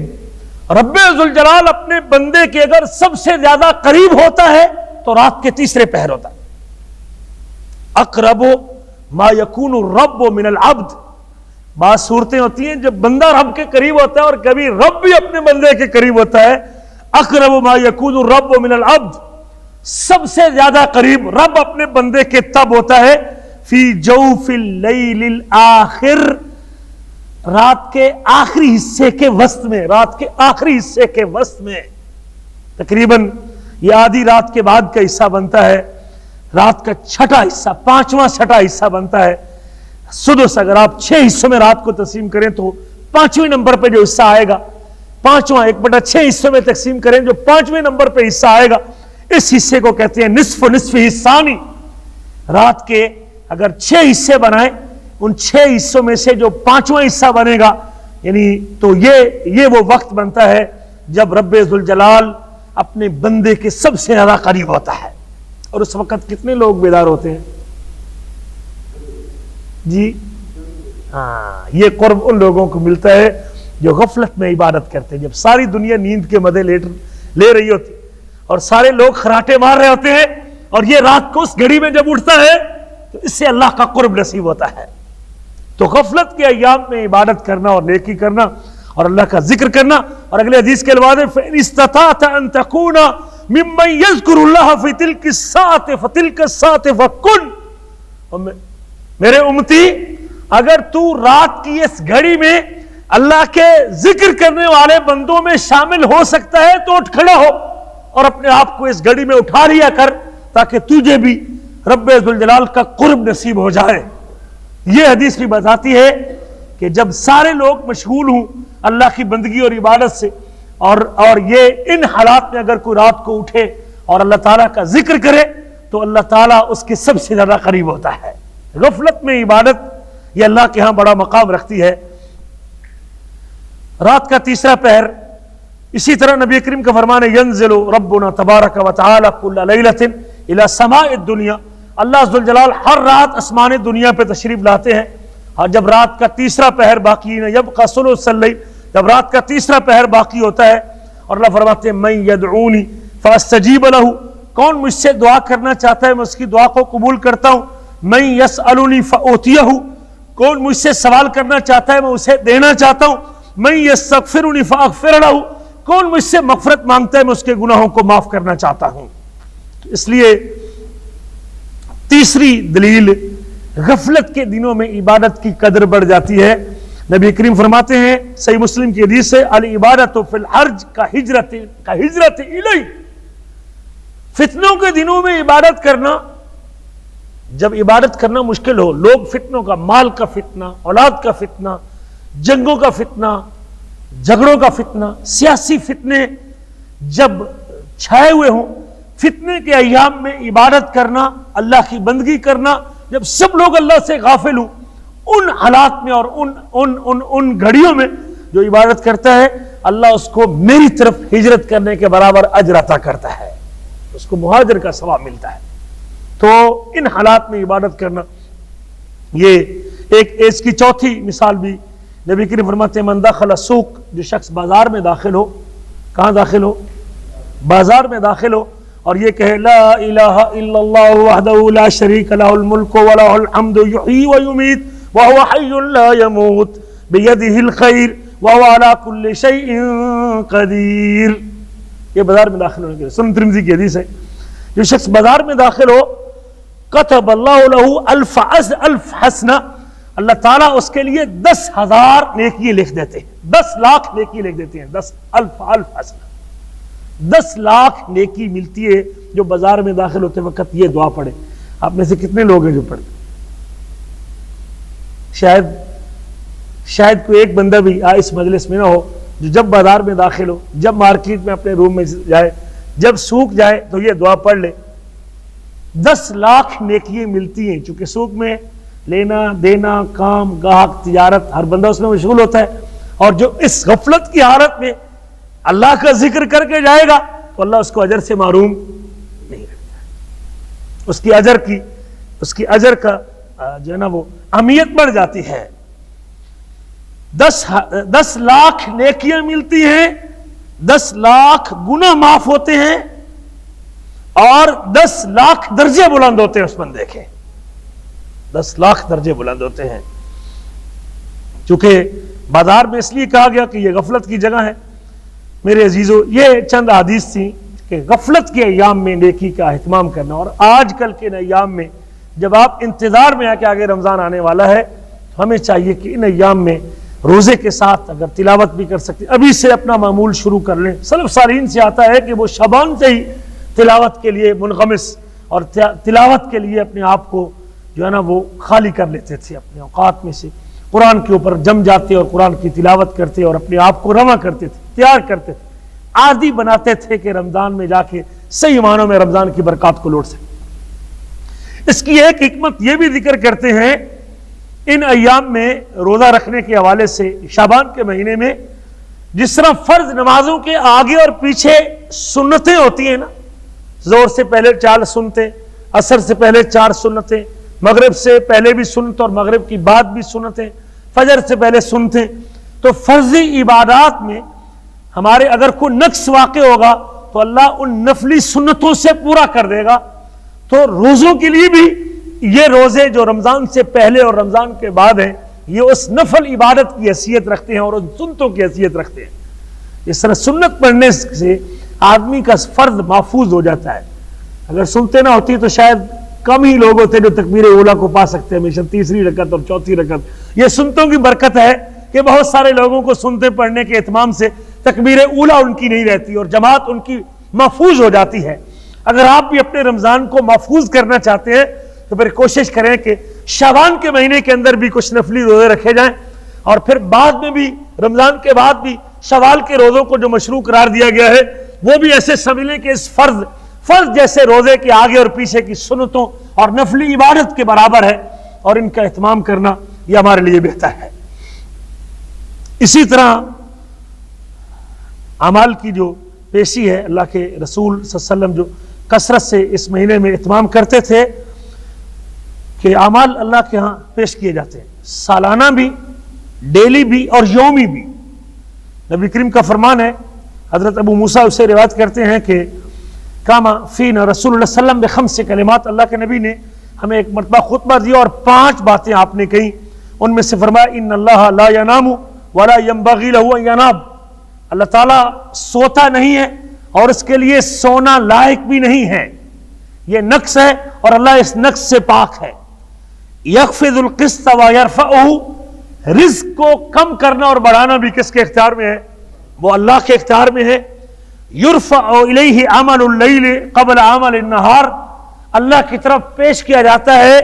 رب ذوالجلال اپنے بندے کے اگر سب سے زیادہ قریب ہوتا ہے تو رات کے تیسرے پہر ہوتا ہے۔ اقرب ما یکون الرب من العبد، بعض صورتیں ہوتی ہیں جب بندہ رب کے قریب ہوتا ہے اور کبھی رب بھی اپنے بندے کے قریب ہوتا ہے۔ اقرب ما یکون الرب من العبد، سب سے زیادہ قریب رب اپنے بندے کے تب ہوتا ہے فی جوف اللیل الاخر، رات کے آخری حصے کے وسط میں، رات کے آخری حصے کے وسط میں، تقریباً یہ آدھی رات کے بعد کا حصہ بنتا ہے، رات کا چھٹا حصہ، 5واں چھٹا حصہ بنتا ہے۔ سدس اگر آپ 6 حصوں میں رات کو تقسیم کریں تو 5ویں نمبر پہ جو حصہ آئے گا، 5واں 1/6 حصوں میں تقسیم کریں جو 5ویں نمبر پہ حصہ آئے گا، اس حصے کو کہتے ہیں نصف حصانی۔ رات کے اگر 6 حصے بنائیں، ان 6 حصوں میں سے جو 5واں حصہ بنے گا، یعنی تو یہ وہ وقت بنتا ہے جب رب ذوالجلال اپنے بندے کے سب سے زیادہ قریب ہوتا ہے. اور اس وقت کتنے لوگ بیدار ہوتے ہیں جی؟ ہاں، یہ قرب ان لوگوں کو ملتا ہے جو غفلت میں عبادت کرتے ہیں. جب ساری دنیا نیند کے مزے لے رہی ہوتی اور سارے لوگ خراٹے مار رہے ہوتے ہیں اور یہ رات کو اس گھڑی میں جب اٹھتا ہے تو اس سے اللہ کا قرب نصیب ہوتا ہے. تو غفلت کے ایام میں عبادت کرنا اور نیکی کرنا اور اللہ کا ذکر کرنا. اور اگلے حدیث کے الفاظ ہیں فَإِنِ اسْتَطَعْتَ أَن تَكُونَ مِمَّن يَذْكُرُ اللَّهَ فِي تِلْكِ السَّاعَةِ فَتِلْكَ السَّاعَةِ فَكُنْ. میرے امتی، اگر تو رات کی اس گھڑی میں اللہ کے ذکر کرنے والے بندوں میں شامل ہو سکتا ہے تو اٹھ کھڑا ہو اور اپنے آپ کو اس گھڑی میں اٹھا لیا کر تاکہ تجھے بھی رب ذوالجلال کا قرب نصیب ہو جائے. یہ حدیث بھی بتاتی ہے کہ جب سارے لوگ مشغول ہوں اللہ کی بندگی اور عبادت سے اور یہ ان حالات میں اگر کوئی رات کو اٹھے اور اللہ تعالیٰ کا ذکر کرے تو اللہ تعالیٰ اس کے سب سے زیادہ قریب ہوتا ہے. غفلت میں عبادت یہ اللہ کے ہاں بڑا مقام رکھتی ہے. رات کا تیسرا پہر، اسی طرح نبی کریم کا فرمان ہے ینزل ربنا تبارک و تعالی کل لیلۃ الی سماء الدنیا. اللہ عز وجل ہر رات آسمان دنیا پہ تشریف لاتے ہیں. اور جب رات کا تیسرا پہر باقی ہے، یبقى ثلث اللیل، جب رات کا تیسرا پہر باقی ہوتا ہے اور اللہ فرماتے ہیں من یدعونی فاستجیب لہ، کون مجھ سے دعا کرنا چاہتا ہے میں اس کی دعا کو قبول کرتا ہوں. من یسألنی فأوتیہ، کون مجھ سے سوال کرنا چاہتا ہے میں اسے دینا چاہتا ہوں. من یستغفرنی فاغفر لہ، کون مجھ سے مغفرت مانگتا ہے میں اس کے گناہوں کو معاف کرنا چاہتا ہوں. اس لیے تیسری دلیل، غفلت کے دنوں میں عبادت کی قدر بڑھ جاتی ہے. نبی کریم فرماتے ہیں صحیح مسلم کی حدیث سے العبادۃ فی الحرج کا ہجرت الی. فتنوں کے دنوں میں عبادت کرنا، جب عبادت کرنا مشکل ہو، لوگ فتنوں کا، مال کا فتنہ، اولاد کا فتنہ، جنگوں کا فتنہ، جھگڑوں کا فتنہ، سیاسی فتنے جب چھائے ہوئے ہوں، فتنے کے ایام میں عبادت کرنا، اللہ کی بندگی کرنا، جب سب لوگ اللہ سے غافل ہوں، ان حالات میں اور ان گھڑیوں میں جو عبادت کرتا ہے اللہ اس کو میری طرف ہجرت کرنے کے برابر اجر عطا کرتا ہے، اس کو مہاجر کا ثواب ملتا ہے. تو ان حالات میں عبادت کرنا، یہ ایک اس کی چوتھی مثال بھی نبی کریم فرماتے ہیں من دخل سوق، جو شخص بازار میں داخل ہو، کہاں داخل ہو؟ بازار میں داخل ہو اور یہ کہے لا الہ الا اللہ وحدہ لا شریک لہ الملک ولہ الحمد یحیی ویمیت وہو حی لا یموت بیدہ الخیر وہو علی کل شیء قدیر. یہ بازار میں داخل ہونے کے لیے سنن ترمذی کی حدیث ہے. جو شخص بازار میں داخل ہو کتب اللہ لہ الف حسنہ، اللہ تعالیٰ اس کے لیے 10,000 نیکی لکھ دیتے ہیں، 10 لاکھ نیکی لکھ دیتے ہیں. 10,000 حسنہ، 10 لاکھ نیکی ملتی ہے جو بازار میں داخل ہوتے وقت یہ دعا پڑھے. آپ میں سے کتنے لوگ ہیں جو پڑھتے؟ شاید کوئی ایک بندہ بھی اس مجلس میں نہ ہو جو جب بازار میں داخل ہو، جب مارکیٹ میں اپنے روم میں جائے، جب سوق جائے تو یہ دعا پڑھ لے. 10 لاکھ نیکیاں ملتی ہیں. چونکہ سوق میں لینا دینا، کام، گاہک، تجارت، ہر بندہ اس میں مشغول ہوتا ہے، اور جو اس غفلت کی حالت میں اللہ کا ذکر کر کے جائے گا تو اللہ اس کو اجر سے محروم نہیں رکھتا. اس کی اجر کا جو ہے نا وہ اہمیت بڑھ جاتی ہے. 10 لاکھ نیکیاں ملتی ہیں، 10 لاکھ گناہ معاف ہوتے ہیں، اور 10 لاکھ درجے بلند ہوتے ہیں اس بندے کے. 10 لاکھ درجے بلند ہوتے ہیں. چونکہ بازار میں اس لیے کہا گیا کہ یہ غفلت کی جگہ ہے. میرے عزیزو، یہ چند حدیث تھیں کہ غفلت کے ایام میں نیکی کا اہتمام کرنا. اور آج کل کے ایام میں جب آپ انتظار میں کہ آگے رمضان آنے والا ہے، ہمیں چاہیے کہ ان ایام میں روزے کے ساتھ اگر تلاوت بھی کر سکتے ابھی سے اپنا معمول شروع کر لیں. سلف صالحین سے آتا ہے کہ وہ شعبان سے ہی تلاوت کے لیے منغمس اور تلاوت کے لیے اپنے آپ کو جو ہے نا وہ خالی کر لیتے تھے. اپنے اوقات میں سے قرآن کے اوپر جم جاتے اور قرآن کی تلاوت کرتے اور اپنے آپ کو رواں کرتے تھے، تیار کرتے تھے، عادی بناتے تھے کہ رمضان میں جا کے صحیح معنوں میں رمضان کی برکات کو لوٹ سکتے. اس کی ایک حکمت یہ بھی ذکر کرتے ہیں ان ایام میں روزہ رکھنے کے حوالے سے. شعبان کے مہینے میں جس طرح فرض نمازوں کے آگے اور پیچھے سنتیں ہوتی ہیں نا، زور سے پہلے 4 سنتیں، عصر سے پہلے 4 سنتیں، مغرب سے پہلے بھی سنت اور مغرب کی بعد بھی سنتیں، فجر سے پہلے سنتیں، تو فرضی عبادات میں ہمارے اگر کوئی نقص واقع ہوگا تو اللہ ان نفلی سنتوں سے پورا کر دے گا۔ تو روزوں کے لیے بھی یہ روزے جو رمضان سے پہلے اور رمضان کے بعد ہیں، یہ اس نفل عبادت کی حیثیت رکھتے ہیں اور ان سنتوں کی حیثیت رکھتے ہیں۔ اس طرح سنت پڑھنے سے آدمی کا فرض محفوظ ہو جاتا ہے۔ اگر سنتے نہ ہوتی تو شاید کم ہی لوگ ہوتے جو تکبیر اولیٰ کو پا سکتے ہیں ہمیشہ 3 رکعت اور 4 رکعت۔ یہ سنتوں کی برکت ہے کہ بہت سارے لوگوں کو سنتے پڑھنے کے اہتمام سے تکبیر اولیٰ ان کی نہیں رہتی اور جماعت ان کی محفوظ ہو جاتی ہے۔ اگر آپ بھی اپنے رمضان کو محفوظ کرنا چاہتے ہیں تو پھر کوشش کریں کہ شعبان کے مہینے کے اندر بھی کچھ نفلی روزے رکھے جائیں، اور پھر بعد میں بھی رمضان کے بعد بھی شوال کے روزوں کو جو مشروع قرار دیا گیا ہے وہ بھی ایسے سمجھیں کہ اس فرض جیسے روزے کے آگے اور پیچھے کی سنتوں اور نفلی عبادت کے برابر ہے، اور ان کا اہتمام کرنا یہ ہمارے لیے بہتر ہے۔ اسی طرح اعمال کی جو پیشی ہے، اللہ کے رسول صلی اللہ علیہ وسلم جو کثرت سے اس مہینے میں اہتمام کرتے تھے کہ اعمال اللہ کے ہاں پیش کیے جاتے ہیں، سالانہ بھی، ڈیلی بھی اور یومی بھی۔ نبی کریم کا فرمان ہے، حضرت ابو موسیٰ اسے روایت کرتے ہیں کہ کاما فینا رسول اللہ صلی اللہ علیہ وسلم بخمس کلمات، اللہ کے نبی نے ہمیں ایک مرتبہ خطبہ دیا اور 5 باتیں آپ نے کہیں، ان میں سے فرمایا ان اللہ لا ینام ولا ينبغي له ان ینام، اللہ تعالیٰ سوتا نہیں ہے اور اس کے لیے سونا لائق بھی نہیں ہے، یہ نقص ہے اور اللہ اس نقص سے پاک ہے۔ یخفض القسط ویرفعہ، رزق کو کم کرنا اور بڑھانا بھی کس کے اختیار میں ہے؟ وہ اللہ کے اختیار میں ہے۔ یرفع الیہ عمل اللیل قبل عمل النہار، اللہ کی طرف پیش کیا جاتا ہے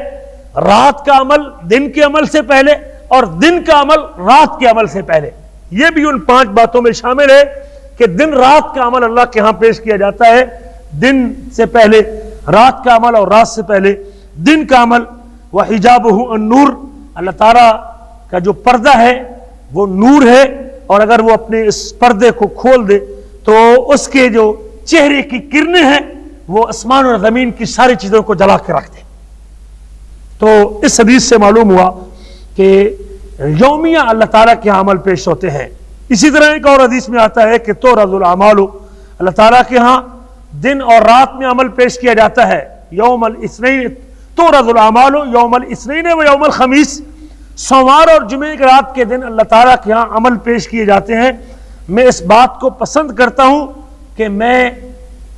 رات کا عمل دن کے عمل سے پہلے اور دن کا عمل رات کے عمل سے پہلے۔ یہ بھی ان 5 باتوں میں شامل ہے کہ دن رات کا عمل اللہ کے ہاں پیش کیا جاتا ہے، دن سے پہلے رات کا عمل اور رات سے پہلے دن کا عمل۔ وحجابہ النور، اللہ تعالیٰ کا جو پردہ ہے وہ نور ہے، اور اگر وہ اپنے اس پردے کو کھول دے تو اس کے جو چہرے کی کرنیں ہیں وہ آسمان اور زمین کی ساری چیزوں کو جلا کے رکھ دے۔ تو اس حدیث سے معلوم ہوا کہ یومیہ اللہ تعالیٰ کے عمل پیش ہوتے ہیں۔ اسی طرح ایک اور حدیث میں آتا ہے کہ تعرض الاعمال، اللہ تعالیٰ کے ہاں دن اور رات میں عمل پیش کیا جاتا ہے۔ یوم الاثنین تعرض الاعمال یوم الاثنین و یوم الخمیس، سوموار اور جمعے کی رات کے دن اللہ تعالیٰ کے ہاں عمل پیش کیے جاتے ہیں۔ میں اس بات کو پسند کرتا ہوں کہ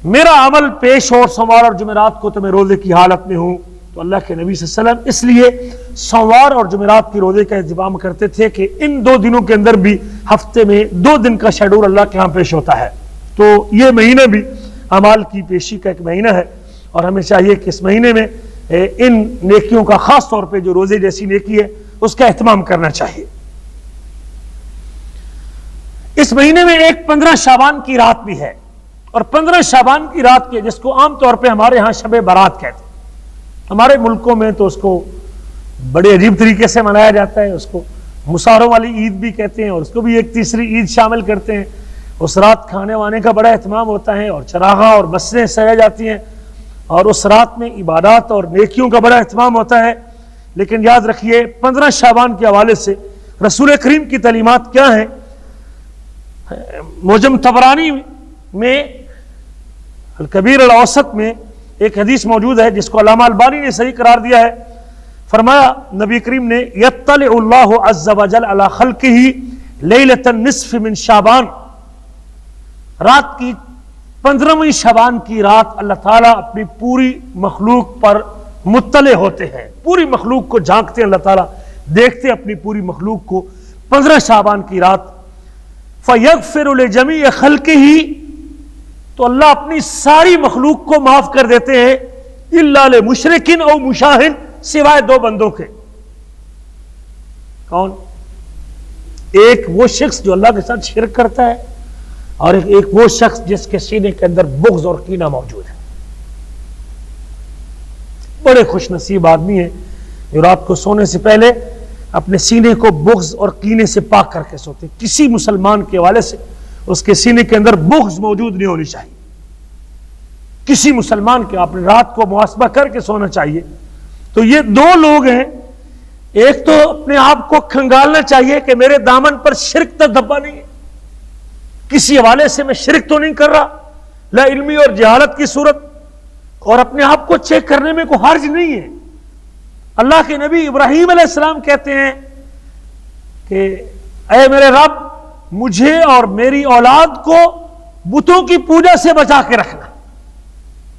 میرا عمل پیش ہو سوموار اور جمعرات کو تو میں روزے کی حالت میں ہوں۔ تو اللہ کے نبی صلی اللہ علیہ وسلم اس لیے سوموار اور جمعرات کی روزے کا انتظام کرتے تھے کہ ان 2 دنوں کے اندر بھی ہفتے میں 2 دن کا شیڈول اللہ کے ہاں پیش ہوتا ہے۔ تو یہ مہینہ بھی اعمال کی پیشی کا ایک مہینہ ہے، اور ہمیں چاہیے کہ اس مہینے میں ان نیکیوں کا خاص طور پہ جو روزے جیسی نیکی ہے اس کا اہتمام کرنا چاہیے۔ اس مہینے میں ایک 15 شعبان کی رات بھی ہے، اور 15 شعبان کی رات کے جس کو عام طور پہ ہمارے ہاں شب برات کہتے ہیں، ہمارے ملکوں میں تو اس کو بڑے عجیب طریقے سے منایا جاتا ہے، اس کو مساروں والی عید بھی کہتے ہیں، اور اس کو بھی ایک تیسری عید شامل کرتے ہیں۔ اس رات کھانے وانے کا بڑا اہتمام ہوتا ہے، اور چراغاں اور مسجدیں سجائی جاتی ہیں، اور اس رات میں عبادات اور نیکیوں کا بڑا اہتمام ہوتا ہے۔ لیکن یاد رکھیے 15 شعبان کے حوالے سے رسول کریم کی تعلیمات کیا ہیں؟ معجم طبرانی میں الکبیر الاوسط میں ایک حدیث موجود ہے جس کو علامہ البانی نے صحیح قرار دیا ہے۔ فرمایا نبی کریم نے یطلع اللہ عز وجل علی خلقہ لیلۃ النصف من شعبان، رات کی 15ویں شعبان کی رات اللہ تعالیٰ اپنی پوری مخلوق پر مطلع ہوتے ہیں، پوری مخلوق کو جھانکتے ہیں، اللہ تعالیٰ دیکھتے اپنی پوری مخلوق کو 15 شعبان کی رات۔ فَيَغْفِرُ لِجَمِيعِ خَلْقِهِ، تو اللہ اپنی ساری مخلوق کو معاف کر دیتے ہیں، إِلَّا لِمُشْرِكٍ أَوْ مُشَاهِدٍ، سوائے 2 بندوں کے۔ کون؟ ایک وہ شخص جو اللہ کے ساتھ شرک کرتا ہے، اور ایک وہ شخص جس کے سینے کے اندر بغض اور کینہ موجود ہے۔ بڑے خوش نصیب آدمی ہیں جو رات کو سونے سے پہلے اپنے سینے کو بغض اور کینے سے پاک کر کے سوتے ہیں. کسی مسلمان کے حوالے سے اس کے سینے کے اندر بغض موجود نہیں ہونی چاہیے. کسی مسلمان کے اپنے رات کو محاسبہ کر کے سونا چاہیے. تو یہ دو لوگ ہیں. ایک تو اپنے آپ کو کھنگالنا چاہیے کہ میرے دامن پر شرک تک دبا نہیں ہے, کسی حوالے سے میں شرک تو نہیں کر رہا, لا علمی اور جہالت کی صورت, اور اپنے آپ کو چیک کرنے میں کوئی حرج نہیں ہے. اللہ کے نبی ابراہیم علیہ السلام کہتے ہیں کہ اے میرے رب, مجھے اور میری اولاد کو بتوں کی پوجا سے بچا کے رکھنا,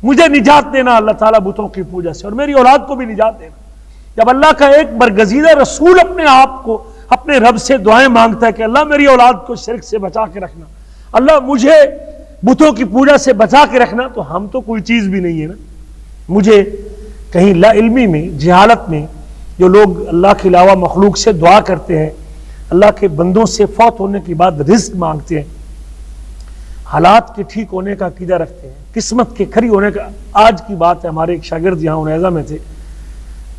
مجھے نجات دینا اللہ تعالیٰ بتوں کی پوجا سے, اور میری اولاد کو بھی نجات دینا. جب اللہ کا ایک برگزیدہ رسول اپنے آپ کو اپنے رب سے دعائیں مانگتا ہے کہ اللہ میری اولاد کو شرک سے بچا کے رکھنا, اللہ مجھے بتوں کی پوجا سے بچا کے رکھنا, تو ہم تو کوئی چیز بھی نہیں ہے نا. مجھے کہیں لا علمی میں, جہالت میں جو لوگ اللہ کے علاوہ مخلوق سے دعا کرتے ہیں, اللہ کے بندوں سے فوت ہونے کے بعد رزق مانگتے ہیں, حالات کے ٹھیک ہونے کا عقیدہ رکھتے ہیں, قسمت کے کھری ہونے کا. آج کی بات ہے, ہمارے ایک شاگرد یہاں انیزہ میں تھے,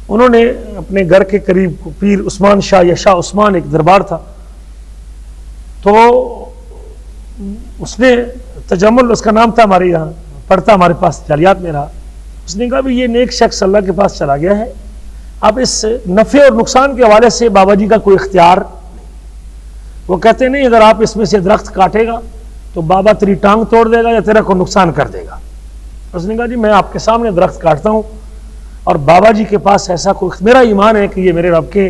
انہوں نے اپنے گھر کے قریب پیر عثمان شاہ یا شاہ عثمان ایک دربار تھا, تو اس نے تجمل, اس کا نام تھا, ہمارے یہاں پڑھتا, ہمارے پاس جالیات میں رہا. اس نے کہا بھی یہ نیک شخص اللہ کے پاس چلا گیا ہے, اب اس نفع اور نقصان کے حوالے سے بابا جی کا کوئی اختیار نہیں. وہ کہتے نہیں, اگر آپ اس میں سے درخت کاٹے گا تو بابا تیری ٹانگ توڑ دے گا یا تیرا کو نقصان کر دے گا. اس نے کہا جی میں آپ کے سامنے درخت کاٹتا ہوں, اور بابا جی کے پاس ایسا کوئی, میرا ایمان ہے کہ یہ میرے رب کے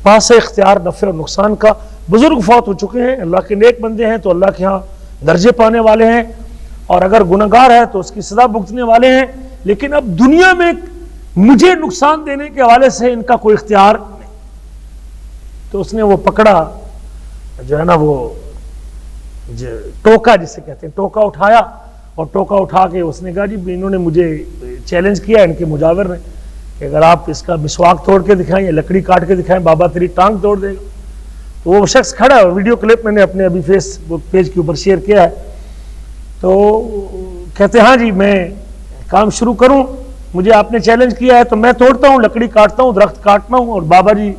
پاس ہے اختیار نفع اور نقصان کا. بزرگ فوت ہو چکے ہیں, اللہ کے نیک بندے ہیں, تو اللہ کے ہاں درجے پانے والے ہیں, اور اگر گناہگار ہے تو اس کی سزا بھگتنے والے ہیں, لیکن اب دنیا میں مجھے نقصان دینے کے حوالے سے ان کا کوئی اختیار نہیں. تو اس نے وہ پکڑا, جو ہے نا وہ ٹوکا جسے کہتے ہیں, ٹوکا اٹھایا, اور ٹوکا اٹھا کے اس نے کہا جی انہوں نے مجھے چیلنج کیا ان کے مجاور نے کہ اگر آپ اس کا مسواک توڑ کے دکھائیں یا لکڑی کاٹ کے دکھائیں بابا تیری ٹانگ توڑ دے گا. تو وہ شخص کھڑا ہے, ویڈیو کلپ میں نے اپنے ابھی فیس بک پیج کے اوپر شیئر کیا ہے. تو کہتے ہاں جی میں کام شروع کروں, مجھے آپ نے چیلنج کیا ہے تو میں توڑتا ہوں, لکڑی کاٹتا ہوں, درخت کاٹتا ہوں, اور بابا جی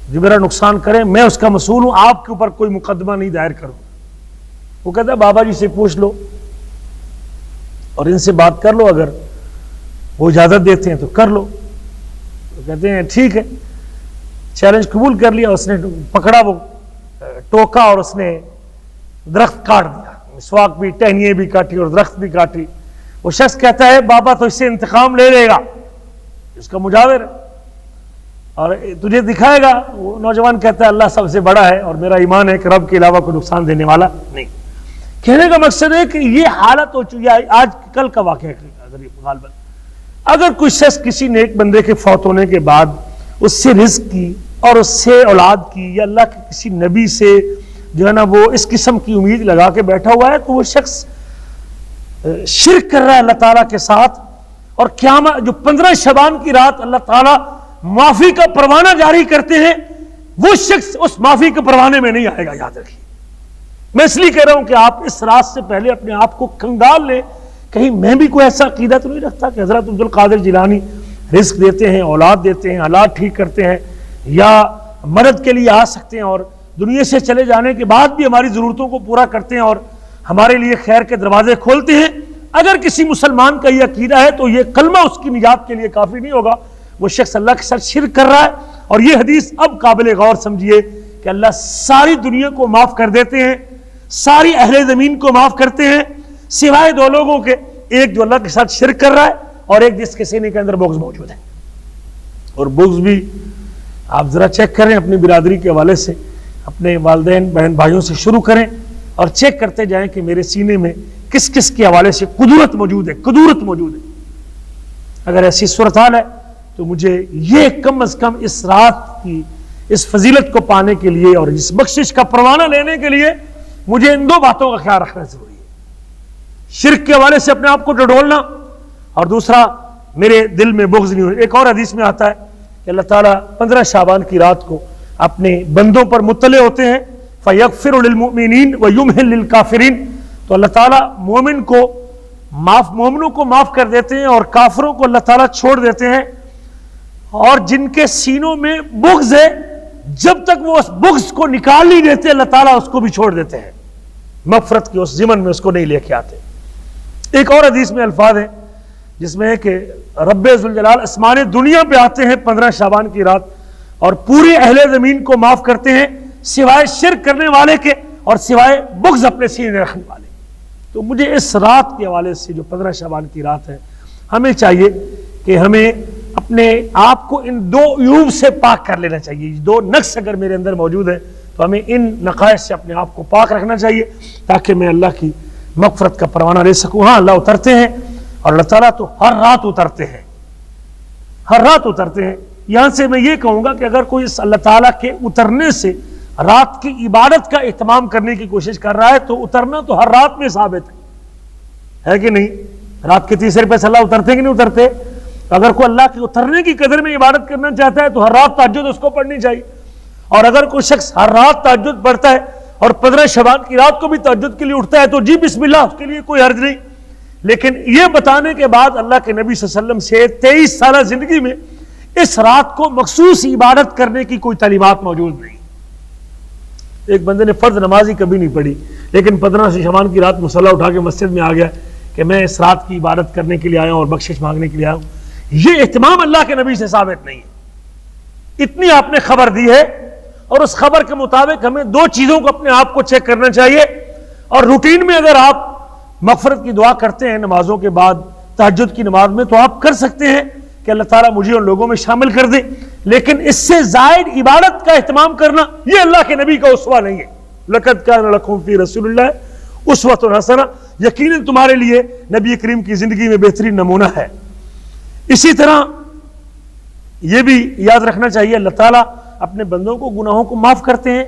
جو میرا نقصان کریں میں اس کا مسئول ہوں, آپ کے اوپر کوئی مقدمہ نہیں دائر کروں. وہ کہتا ہے بابا جی سے پوچھ لو اور ان سے بات کر لو, اگر وہ اجازت دیتے ہیں تو کر لو. تو کہتے ہیں ٹھیک ہے, چیلنج قبول کر لیا. اس نے پکڑا وہ ٹوکا اور اس نے درخت کاٹ دیا, مسواک بھی, ٹہنیاں بھی کاٹی اور درخت بھی کاٹی. وہ شخص کہتا ہے بابا تو اس سے انتقام لے لے گا, اس کا مجاور ہے, اور تجھے دکھائے گا. وہ نوجوان کہتا ہے اللہ سب سے بڑا ہے اور میرا ایمان ہے کہ رب کے علاوہ کوئی نقصان دینے والا نہیں. کہنے کا مقصد ہے کہ یہ حالت ہو چکی ہے, آج کل کا واقعہ ہے غالباً. اگر کوئی شخص کسی نیک بندے کے فوت ہونے کے بعد اس سے رزق کی اور اس سے اولاد کی یا اللہ کے کسی نبی سے جو ہے نا وہ اس قسم کی امید لگا کے بیٹھا ہوا ہے, تو وہ شخص شرک کر رہا ہے اللہ تعالیٰ کے ساتھ. اور قیامت جو 15 شعبان کی رات اللہ تعالیٰ معافی کا پروانہ جاری کرتے ہیں, وہ شخص اس معافی کے پروانے میں نہیں آئے گا, یاد رکھیے. میں اس لیے کہہ رہا ہوں کہ آپ اس رات سے پہلے اپنے آپ کو کنگال لیں, کہیں میں بھی کوئی ایسا عقیدہ تو نہیں رکھتا کہ حضرت عبدالقادر جیلانی رزق دیتے ہیں, اولاد دیتے ہیں, حالات ٹھیک کرتے ہیں, یا مدد کے لیے آ سکتے ہیں اور دنیا سے چلے جانے کے بعد بھی ہماری ضرورتوں کو پورا کرتے ہیں اور ہمارے لیے خیر کے دروازے کھولتے ہیں. اگر کسی مسلمان کا یہ عقیدہ ہے تو یہ کلمہ اس کی نجات کے لیے کافی نہیں ہوگا. وہ شخص اللہ کے ساتھ شرک کر رہا ہے. اور یہ حدیث اب قابل غور سمجھیے کہ اللہ ساری دنیا کو معاف کر دیتے ہیں, ساری اہل زمین کو معاف کرتے ہیں, سوائے دو لوگوں کے, ایک جو اللہ کے ساتھ شرک کر رہا ہے اور ایک جس کے سینے کے اندر بغض موجود ہے. اور بغض بھی آپ ذرا چیک کریں اپنی برادری کے حوالے سے, اپنے والدین بہن بھائیوں سے شروع کریں اور چیک کرتے جائیں کہ میرے سینے میں کس کس کے حوالے سے قدورت موجود ہے, قدورت موجود ہے. اگر ایسی صورتحال ہے تو مجھے یہ کم از کم اس رات کی اس فضیلت کو پانے کے لیے اور اس بخشش کا پروانہ لینے کے لیے مجھے ان دو باتوں کا خیال رکھنا ضروری ہے. شرک کے حوالے سے اپنے آپ کو ڈڈولنا, اور دوسرا میرے دل میں بغض نہیں ہو. ایک اور حدیث میں آتا ہے کہ اللہ تعالیٰ 15 شعبان کی رات کو اپنے بندوں پر مطلع ہوتے ہیں, فَيَغْفِرُ لِلْمُؤْمِنِينَ وَيُمْهِلُ لِلْكَافِرِينَ. تو اللہ تعالیٰ مومنوں کو معاف کر دیتے ہیں اور کافروں کو اللہ تعالیٰ چھوڑ دیتے ہیں. اور جن کے سینوں میں بغض ہے، جب تک وہ اس بغض کو نکال نہیں دیتے اللہ تعالیٰ اس کو بھی چھوڑ دیتے ہیں، مغفرت کی اس ضمن میں اس کو نہیں لے کے آتے۔ ایک اور حدیث میں الفاظ ہیں جس میں ہے کہ رب ذوالجلال آسمان دنیا پہ آتے ہیں 15 شعبان کی رات اور پوری اہل زمین کو معاف کرتے ہیں سوائے شرک کرنے والے کے اور سوائے بغض اپنے سینے رکھنے والے۔ تو مجھے اس رات کے حوالے سے جو 15 شعبان کی رات ہے، ہمیں چاہیے کہ ہمیں اپنے آپ کو ان 2 عیوب سے پاک کر لینا چاہیے۔ 2 نقص اگر میرے اندر موجود ہیں تو ہمیں ان نقائص سے اپنے آپ کو پاک رکھنا چاہیے تاکہ میں اللہ کی مغفرت کا پروانہ لے سکوں۔ ہاں، اللہ اترتے ہیں اور اللہ تعالیٰ تو ہر رات اترتے ہیں، ہر رات اترتے ہیں۔ یہاں سے میں یہ کہوں گا کہ اگر کوئی اس اللہ تعالیٰ کے اترنے سے رات کی عبادت کا اہتمام کرنے کی کوشش کر رہا ہے تو اترنا تو ہر رات میں ثابت ہے کہ نہیں؟ رات کے تیسرے پہ اللہ اترتے ہیں کہ نہیں اترتے؟ اگر کوئی اللہ کے اترنے کی قدر میں عبادت کرنا چاہتا ہے تو ہر رات تہجد اس کو پڑھنی چاہیے، اور اگر کوئی شخص ہر رات تہجد پڑھتا ہے اور 15 شعبان کی رات کو بھی تہجد کے لیے اٹھتا ہے تو جی بسم اللہ، اس کے لیے کوئی حرج نہیں۔ لیکن یہ بتانے کے بعد اللہ کے نبی صلی اللہ علیہ وسلم سے 23 سالہ زندگی میں اس رات کو مخصوص عبادت کرنے کی کوئی تعلیمات موجود نہیں۔ ایک بندے نے فرض نماز ہی کبھی نہیں پڑھی لیکن 15 شعبان کی رات مصلی اٹھا کے مسجد میں آ گیا کہ میں اس رات کی عبادت کرنے کے لیے آیا ہوں اور بخشش مانگنے کے لیے آیا ہوں۔ یہ اہتمام اللہ کے نبی سے ثابت نہیں ہے۔ اتنی آپ نے خبر دی ہے اور اس خبر کے مطابق ہمیں 2 چیزوں کو اپنے آپ کو چیک کرنا چاہیے، اور روٹین میں اگر آپ مغفرت کی دعا کرتے ہیں نمازوں کے بعد تہجد کی نماز میں تو آپ کر سکتے ہیں کہ اللہ تعالیٰ مجھے ان لوگوں میں شامل کر دے، لیکن اس سے زائد عبادت کا اہتمام کرنا یہ اللہ کے نبی کا اسوہ نہیں ہے۔ لَقَدْ كَانَ لَكُمْ فِي رَسُولِ اللَّهِ أُسْوَةٌ حَسَنَةٌ، یقیناً تمہارے لیے نبی کریم کی زندگی میں بہترین نمونہ ہے۔ اسی طرح یہ بھی یاد رکھنا چاہیے اللہ تعالیٰ اپنے بندوں کو گناہوں کو معاف کرتے ہیں۔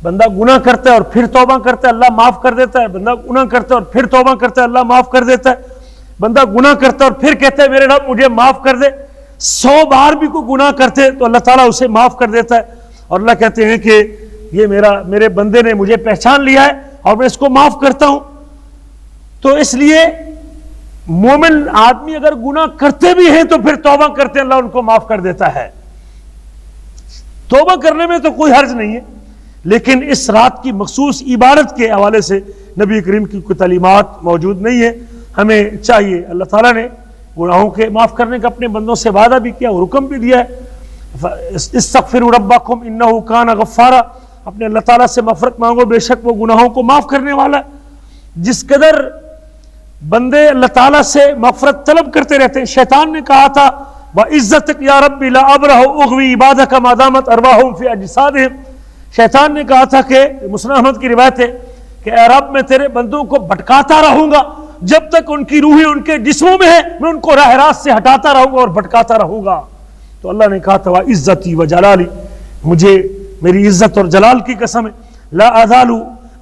بندہ گناہ کرتا ہے اور پھر توبہ کرتا ہے، اللہ معاف کر دیتا ہے۔ بندہ گناہ کرتا ہے اور پھر توبہ کرتا ہے، اللہ معاف کر دیتا ہے۔ بندہ گناہ کرتا ہے اور پھر کہتا ہے میرے رب مجھے معاف کر دے، 100 بار بھی کوئی گناہ کرتے تو اللہ تعالیٰ اسے معاف کر دیتا ہے، اور اللہ کہتے ہیں کہ یہ میرے بندے نے مجھے پہچان لیا ہے اور میں اس کو معاف کرتا ہوں۔ تو اس لیے مومن آدمی اگر گناہ کرتے بھی ہیں تو پھر توبہ کرتے ہیں، اللہ ان کو معاف کر دیتا ہے۔ توبہ کرنے میں تو کوئی حرج نہیں ہے، لیکن اس رات کی مخصوص عبادت کے حوالے سے نبی کریم کی کوئی تعلیمات موجود نہیں ہے۔ ہمیں چاہیے، اللہ تعالیٰ نے گناہوں کے معاف کرنے کا اپنے بندوں سے وعدہ بھی کیا اور حکم بھی دیا ہے، استغفروا ربکم انہ کان غفارا، اپنے اللہ تعالیٰ سے مغفرت مانگو، بے شک وہ گناہوں کو معاف کرنے والا ہے۔ جس قدر بندے اللہ تعالیٰ سے مغفرت طلب کرتے رہتے ہیں، شیطان نے کہا تھا وَعِزَّتِكَ يَا رَبِّ لَا أَبْرَحُ أُغْوِي عِبَادَكَ مَا دَامَتْ أَرْوَاحُهُمْ فِي أَجْسَادِهِمْ، شیطان نے کہا تھا کہ مسلم احمد کی روایت ہے کہ اے رب میں تیرے بندوں کو بھٹکاتا رہوں گا جب تک ان کی روحیں ان کے جسموں میں ہے، میں ان کو راہ راست سے ہٹاتا رہوں گا اور بھٹکاتا رہوں گا۔ تو اللہ نے کہا تھا وَعِزَّتِي وَجَلَالِي، مجھے میری عزت اور جلال کی قسم ہے، لا أَزَالُ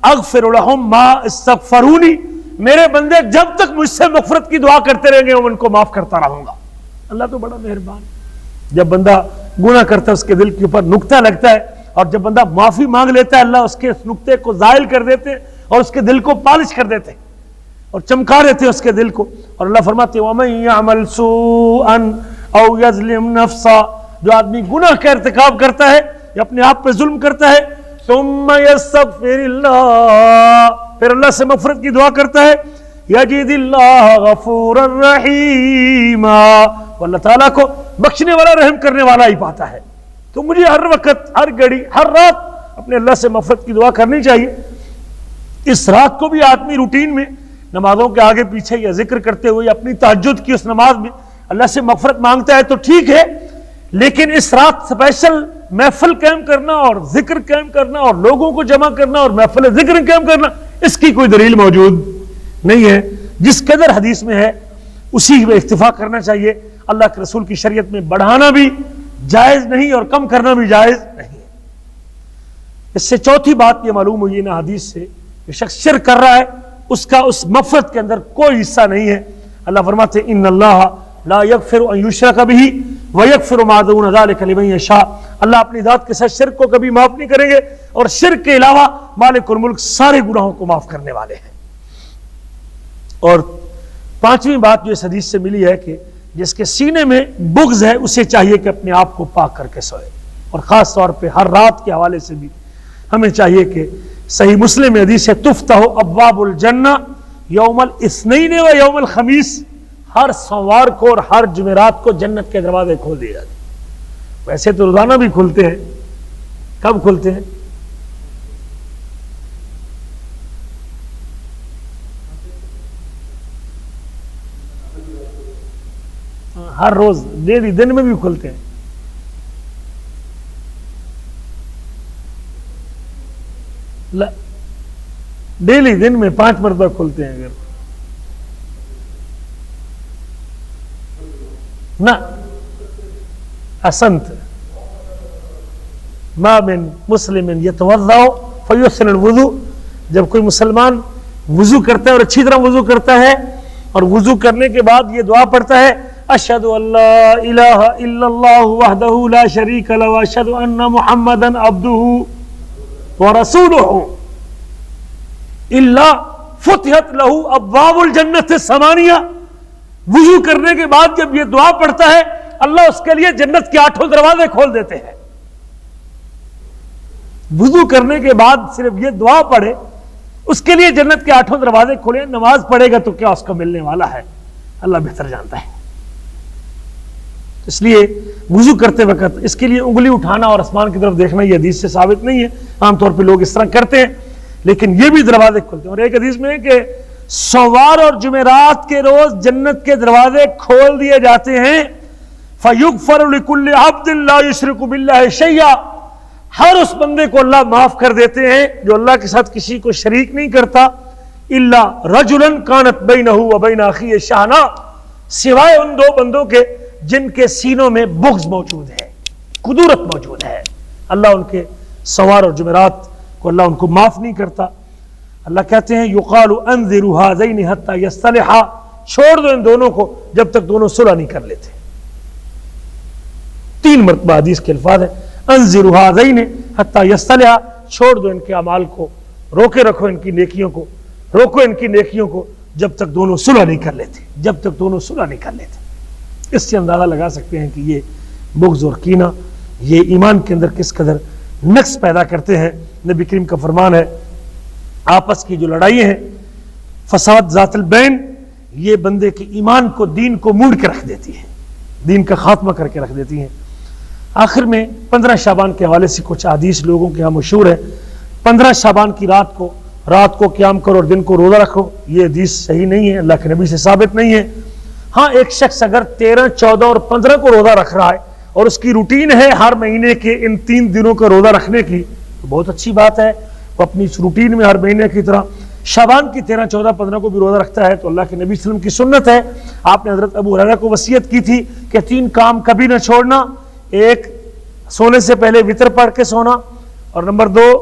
أَغْفِرُ لَهُمْ مَا اسْتَغْفَرُونِي، میرے بندے جب تک مجھ سے مغفرت کی دعا کرتے رہیں گے میں ان کو معاف کرتا رہوں گا۔ اللہ تو بڑا مہربان ہے، جب بندہ گناہ کرتا ہے اس کے دل کے اوپر نکتہ لگتا ہے، اور جب بندہ معافی مانگ لیتا ہے اللہ اس کے اس نکتے کو زائل کر دیتے ہیں اور اس کے دل کو پالش کر دیتے ہیں اور چمکا دیتے ہیں اس کے دل کو۔ اور اللہ فرماتے ہیں وَمَن يَعْمَلْ سُوءًا أَوْ يَظْلِمْ نَفْسَهُ، جو آدمی گناہ کا ارتکاب کرتا ہے یا اپنے آپ پہ ظلم کرتا ہے، ثُمَّ يَسْتَغْفِرِ اللَّهَ، پھر اللہ سے مغفرت کی دعا کرتا ہے، يَجِدِ اللَّهَ غَفُورًا رَحِيمًا، وہ اللہ تعالیٰ کو بخشنے والا رحم کرنے والا ہی پاتا ہے۔ تو مجھے ہر وقت، ہر گھڑی، ہر رات اپنے اللہ سے مغفرت کی دعا کرنی چاہیے۔ اس رات کو بھی آدمی روٹین میں نمازوں کے آگے پیچھے یا ذکر کرتے ہوئے اپنی تہجد کی اس نماز میں اللہ سے مغفرت مانگتا ہے تو ٹھیک ہے، لیکن اس رات اسپیشل محفل قائم کرنا اور ذکر قائم کرنا اور لوگوں کو جمع کرنا اور محفل ذکر قائم کرنا، اس کی کوئی دلیل موجود نہیں ہے۔ جس قدر حدیث میں ہے اسی میں اکتفا کرنا چاہیے۔ اللہ کے رسول کی شریعت میں بڑھانا بھی جائز نہیں اور کم کرنا بھی جائز نہیں ہے۔ اس سے چوتھی بات یہ معلوم ہوئی نا حدیث سے کہ شخص شرک کر رہا ہے، اس کا اس مغفرت کے اندر کوئی حصہ نہیں ہے۔ اللہ فرماتے ہیں ان اللہ لا یغفر ان یشرک بہ ویغفر ما دون ذلک لمن یشاء، اللہ اپنی ذات کے ساتھ شرک کو کبھی معاف نہیں کریں گے، اور شرک کے علاوہ مالک الملک سارے گناہوں کو معاف کرنے والے ہیں۔ اور پانچویں بات جو اس حدیث سے ملی ہے کہ جس کے سینے میں بغض ہے اسے چاہیے کہ اپنے آپ کو پاک کر کے سوئے. اور خاص طور پہ ہر رات کے حوالے سے بھی ہمیں چاہیے کہ صحیح مسلم میں حدیث ہے تفتح ابواب الجنہ یوم الاثنین و یوم الخمیس، ہر سوموار کو اور ہر جمعرات کو جنت کے دروازے کھول دیے جاتے ہیں. ویسے تو روزانہ بھی کھلتے ہیں. کب کھلتے ہیں؟ ہر روز ڈیلی دن میں بھی کھلتے ہیں. ڈیلی دن میں 5 مرتبہ کھلتے ہیں. اگر نہ احسنت ما من مسلم یتوضا فیحسن الوضوء، جب کوئی مسلمان وضو کرتا ہے اور اچھی طرح وضو کرتا ہے اور وضو کرنے کے بعد یہ دعا پڑھتا ہے اشہد ان لا الہ الا اللہ وحدہ لا شریک لہ واشہد ان محمدا عبدہ ورسولہ الا فتحت لہ ابواب الجنت الثمانیہ. وضو کرنے کے بعد جب یہ دعا پڑھتا ہے اللہ اس کے لیے جنت کے 8 دروازے کھول دیتے ہیں. وضو کرنے کے بعد صرف یہ دعا پڑھے اس کے لیے جنت کے 8 دروازے کھولے. نماز پڑھے گا تو کیا اس کو ملنے والا ہے اللہ بہتر جانتا ہے. اس لیے وضو کرتے وقت اس کے لیے انگلی اٹھانا اور آسمان کی طرف دیکھنا یہ حدیث سے ثابت نہیں ہے. عام طور پہ لوگ اس طرح کرتے ہیں لیکن یہ بھی دروازے کھولتے ہیں. اور ایک حدیث میں ہے کہ سوموار اور جمعرات کے روز جنت کے دروازے کھول دیے جاتے ہیں. فَيُغْفَرُ لِكُلِّ عَبْدٍ لَا يُشْرِكُ بِاللَّهِ شَيْئًا، ہر اس بندے کو اللہ معاف کر دیتے ہیں جو اللہ کے ساتھ کسی کو شریک نہیں کرتا. إِلَّا رَجُلًا كَانَتْ بَيْنَهُ وَبَيْنَ أَخِيهِ شَحْنَاء، سوائے ان 2 بندوں کے جن کے سینوں میں بغض موجود ہے، کدورت موجود ہے. اللہ ان کے سوموار اور جمعرات کو اللہ ان کو معاف نہیں کرتا. اللہ کہتے ہیں یقال انذروا هذین حتی یصطلحا، چھوڑ دو ان دونوں کو جب تک دونوں صلح نہیں کر لیتے. 3 مرتبہ حدیث کے الفاظ ہیں انذروا هذین حتی یصطلحا، چھوڑ دو ان کے اعمال کو، روکے رکھو ان کی نیکیوں کو، روکو ان کی نیکیوں کو جب تک دونوں صلح نہیں کر لیتے، جب تک دونوں صلح نہیں کر لیتے. اس سے اندازہ لگا سکتے ہیں کہ یہ بغض اور کینہ یہ ایمان کے اندر کس قدر نقص پیدا کرتے ہیں. نبی کریم کا فرمان ہے آپس کی جو لڑائیاں ہیں فساد ذات البین، یہ بندے کے ایمان کو، دین کو موڑ کے رکھ دیتی ہیں، دین کا خاتمہ کر کے رکھ دیتی ہیں. آخر میں 15 شعبان کے حوالے سے کچھ حدیث لوگوں کے ہاں مشہور ہے. 15 شعبان کی رات کو قیام کرو اور دن کو روزہ رکھو، یہ حدیث صحیح نہیں ہے، اللہ کے نبی سے ثابت نہیں ہے. ہاں ایک شخص اگر 13، 14 اور 15 کو روزہ رکھ رہا ہے اور اس کی روٹین ہے ہر مہینے کے ان 3 دنوں کا روزہ رکھنے کی تو بہت اچھی بات ہے. وہ اپنی اس روٹین میں ہر مہینے کی طرح شعبان کی 13، 14، 15 کو بھی روزہ رکھتا ہے تو اللہ کے نبی صلی اللہ علیہ وسلم کی سنت ہے. آپ نے حضرت ابو ہریرہ کو وصیت کی تھی کہ 3 کام کبھی نہ چھوڑنا. ایک، سونے سے پہلے وتر پڑھ کے سونا، اور نمبر 2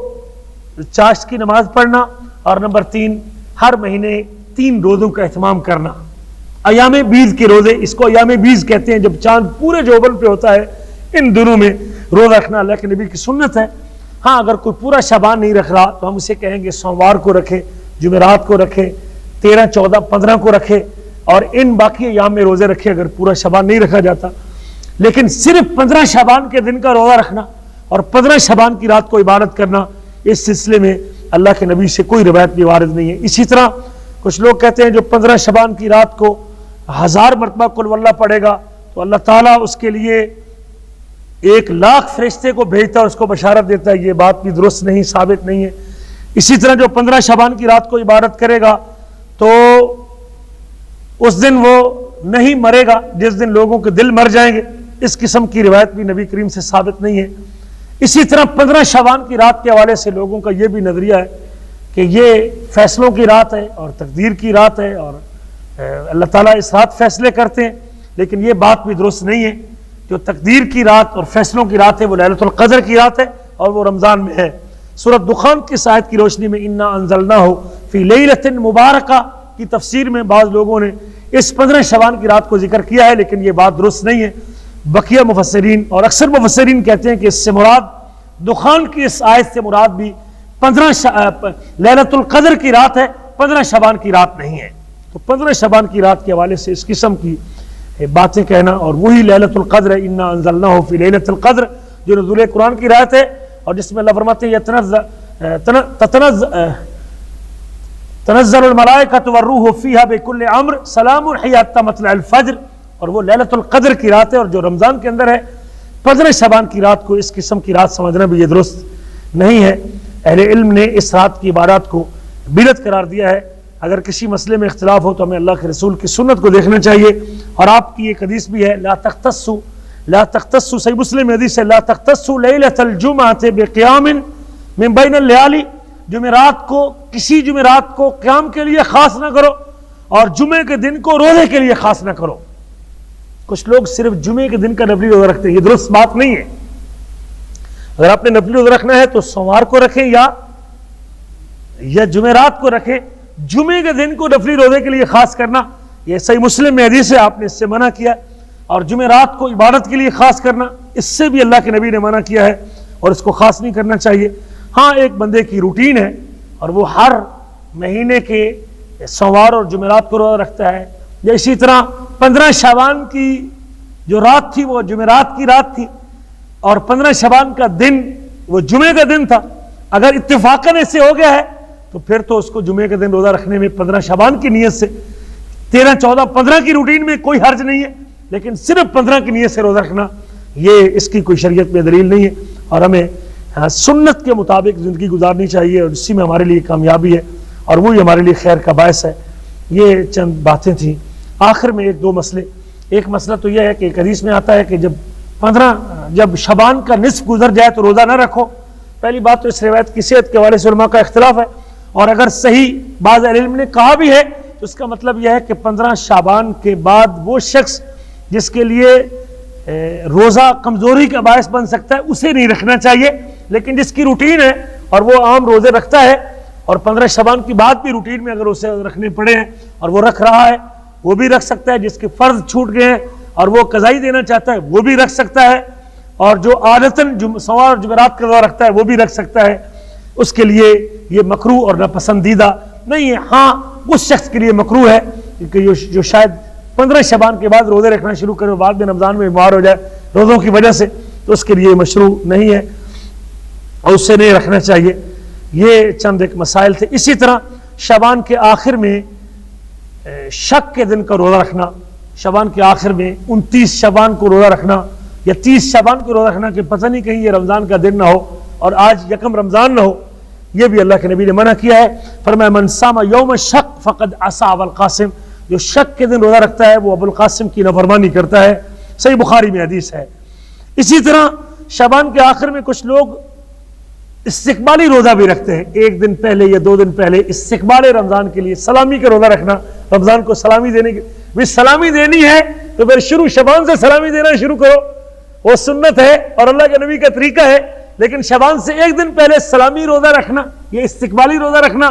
چاشت کی نماز پڑھنا، اور نمبر 3 ہر مہینے 3 روزوں کا اہتمام کرنا. ایام بیض کے روزے، اس کو ایام بیض کہتے ہیں جب چاند پورے جوبن پہ ہوتا ہے، ان دنوں میں روزہ رکھنا اللہ کے نبی کی سنت ہے. ہاں اگر کوئی پورا شعبان نہیں رکھ رہا تو ہم اسے کہیں گے سوموار کو رکھے، جمعرات کو رکھے، 13، 14، 15 کو رکھے اور ان باقی ایام میں روزے رکھے اگر پورا شعبان نہیں رکھا جاتا. لیکن صرف 15 شعبان کے دن کا روزہ رکھنا اور 15 شعبان کی رات کو عبادت کرنا، اس سلسلے میں اللہ کے نبی سے کوئی روایت بھی وارد نہیں ہے. اسی طرح کچھ لوگ کہتے ہیں جو 15 شعبان کی رات کو 1000 مرتبہ قل واللہ پڑھے گا تو اللہ تعالیٰ اس کے لیے 1,00,000 فرشتے کو بھیجتا ہے، اس کو بشارت دیتا ہے. یہ بات بھی درست نہیں، ثابت نہیں ہے. اسی طرح جو 15 شعبان کی رات کو عبادت کرے گا تو اس دن وہ نہیں مرے گا جس دن لوگوں کے دل مر جائیں گے. اس قسم کی روایت بھی نبی کریم سے ثابت نہیں ہے. اسی طرح 15 شعبان کی رات کے حوالے سے لوگوں کا یہ بھی نظریہ ہے کہ یہ فیصلوں کی رات ہے اور تقدیر کی رات ہے اور اللہ تعالیٰ اس رات فیصلے کرتے ہیں، لیکن یہ بات بھی درست نہیں ہے. جو تقدیر کی رات اور فیصلوں کی رات ہے وہ لیلۃ القدر کی رات ہے اور وہ رمضان میں ہے. سورۃ دخان کی آیت کی روشنی میں انا انزلناہ فی لیلۃ مبارکہ کی تفسیر میں بعض لوگوں نے اس 15 شعبان کی رات کو ذکر کیا ہے، لیکن یہ بات درست نہیں ہے. بقیہ مفسرین اور اکثر مفسرین کہتے ہیں کہ اس سے مراد دخان کی اس آیت سے مراد بھی 15 لیلۃ القدر کی رات ہے، 15 شعبان کی رات نہیں ہے. تو 15 شعبان کی رات کے حوالے سے اس قسم کی باتیں کہنا، اور وہی لیلۃ القدر ہے، انا انزلناہ فی لیلۃ القدر، جو نزول قرآن کی رات ہے، اور جس میں اللہ فرماتے ہیں تنزل الملائکۃ والروح فیہا بکل امر سلام ہی حتی مطلع الفجر، اور وہ لیلۃ القدر کی رات ہے، اور جو رمضان کے اندر ہے 15 شعبان کی رات کو اس قسم کی رات سمجھنا بھی یہ درست نہیں ہے۔ اہل علم نے اس رات کی عبادات کو بدعت قرار دیا ہے۔ اگر کسی مسئلے میں اختلاف ہو تو ہمیں اللہ کے رسول کی سنت کو دیکھنا چاہیے، اور آپ کی ایک حدیث بھی ہے لا تختصوا صحیح مسلم میں حدیث ہے لا تختصوا لیلۃ الجمعۃ بقیام من بین اللیالی، جمعرات کو کسی جمعرات کو قیام کے لیے خاص نہ کرو، اور جمعے کے دن کو روزے کے لیے خاص نہ کرو۔ کچھ لوگ صرف جمعے کے دن کا نفلی روزہ رکھتے ہیں، یہ درست بات نہیں ہے۔ اگر آپ نے نفلی روزہ رکھنا ہے تو سوموار کو رکھیں یا جمعرات کو رکھیں، جمعے کے دن کو نفلی روزے کے لیے خاص کرنا یہ صحیح مسلم میں حدیث ہے، آپ نے اس سے منع کیا، اور جمعرات کو عبادت کے لیے خاص کرنا اس سے بھی اللہ کے نبی نے منع کیا ہے، اور اس کو خاص نہیں کرنا چاہیے۔ ہاں ایک بندے کی روٹین ہے اور وہ ہر مہینے کے سوموار اور جمعرات کو روزہ رکھتا ہے، یا اسی طرح 15 شعبان کی جو رات تھی وہ جمعرات کی رات تھی، اور 15 شعبان کا دن وہ جمعے کا دن تھا، اگر اتفاقاً ایسے ہو گیا ہے تو پھر تو اس کو جمعے کے دن روزہ رکھنے میں 15 شعبان کی نیت سے 13 14 15 کی روٹین میں کوئی حرج نہیں ہے، لیکن صرف 15 کی نیت سے روزہ رکھنا یہ اس کی کوئی شریعت میں دلیل نہیں ہے، اور ہمیں سنت کے مطابق زندگی گزارنی چاہیے، اور اسی میں ہمارے لیے کامیابی ہے اور وہی ہمارے لیے خیر کا باعث ہے۔ یہ چند باتیں تھیں۔ آخر میں ایک دو مسئلے، ایک مسئلہ تو یہ ہے کہ ایک حدیث میں آتا ہے کہ جب شعبان کا نصف گزر جائے تو روزہ نہ رکھو۔ پہلی بات تو اس روایت کی صحت کے حوالے سے علماء کا اختلاف ہے، اور اگر صحیح بعض علم نے کہا بھی ہے تو اس کا مطلب یہ ہے کہ 15 شعبان کے بعد وہ شخص جس کے لیے روزہ کمزوری کا باعث بن سکتا ہے اسے نہیں رکھنا چاہیے، لیکن جس کی روٹین ہے اور وہ عام روزے رکھتا ہے اور 15 شعبان کی بعد بھی روٹین میں اگر اسے رکھنے پڑے ہیں اور وہ رکھ رہا ہے وہ بھی رکھ سکتا ہے، جس کے فرض چھوٹ گئے ہیں اور وہ قضائی دینا چاہتا ہے وہ بھی رکھ سکتا ہے، اور جو عادتاً سوموار اور جمعرات کا روزہ رکھتا ہے وہ بھی رکھ سکتا ہے۔ اس کے لیے یہ مکروہ اور ناپسندیدہ نہیں ہے۔ ہاں اس شخص کے لیے مکروہ ہے کہ جو شاید 15 شعبان کے بعد روزے رکھنا شروع کرے، بعد میں رمضان میں بیمار ہو جائے روزوں کی وجہ سے، تو اس کے لیے مشروع نہیں ہے اور اسے نہیں رکھنا چاہیے۔ یہ چند ایک مسائل تھے۔ اسی طرح شعبان کے آخر میں شک کے دن کا روزہ رکھنا، شعبان کے آخر میں 29 شعبان کو روزہ رکھنا یا 30 شعبان کو روزہ رکھنا کہ پتہ نہیں کہیں یہ رمضان کا دن نہ ہو اور آج یکم رمضان نہ ہو، یہ بھی اللہ کے نبی نے منع کیا ہے۔ فرمایا من صام یوم الشک فقد عصى ابا القاسم، جو شک کے دن روزہ رکھتا ہے وہ ابو القاسم کی نافرمانی کرتا ہے، صحیح بخاری میں حدیث ہے۔ اسی طرح شعبان کے آخر میں کچھ لوگ استقبالی روزہ بھی رکھتے ہیں، ایک دن پہلے یا 2 دن پہلے استقبال رمضان کے لیے سلامی کا روزہ رکھنا، رمضان کو سلامی دینے کی بھی سلامی دینی ہے تو پھر شعبان سے سلامی دینا شروع کرو، وہ سنت ہے اور اللہ کے نبی کا طریقہ ہے، لیکن شعبان سے ایک دن پہلے سلامی روزہ رکھنا، یہ استقبالی روزہ رکھنا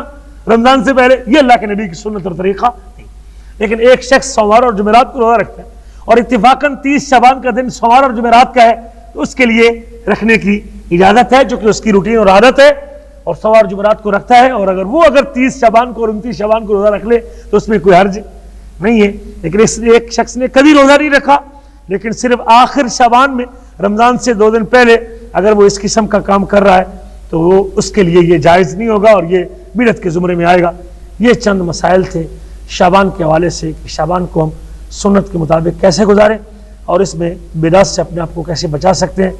رمضان سے پہلے، یہ اللہ کے نبی کی سنت اور طریقہ نہیں۔ لیکن ایک شخص سوموار اور جمعرات کو روزہ رکھتا ہے اور اتفاقاً 30 شعبان کا دن سوموار اور جمعرات کا ہے تو اس کے لیے رکھنے کی اجازت ہے، چونکہ اس کی روٹین اور عادت ہے اور سوموار جمعرات کو رکھتا ہے، اور اگر 30 شعبان کو اور 29 شعبان کو روزہ رکھ لے تو اس میں کوئی حرج نہیں ہے۔ لیکن اس ایک شخص نے کبھی روزہ نہیں رکھا لیکن صرف آخر شعبان میں رمضان سے 2 دن پہلے اگر وہ اس قسم کا کام کر رہا ہے تو وہ اس کے لیے یہ جائز نہیں ہوگا اور یہ بدعت کے زمرے میں آئے گا۔ یہ چند مسائل تھے شعبان کے حوالے سے کہ شعبان کو ہم سنت کے مطابق کیسے گزاریں اور اس میں بدعت سے اپنے آپ کو کیسے بچا سکتے ہیں۔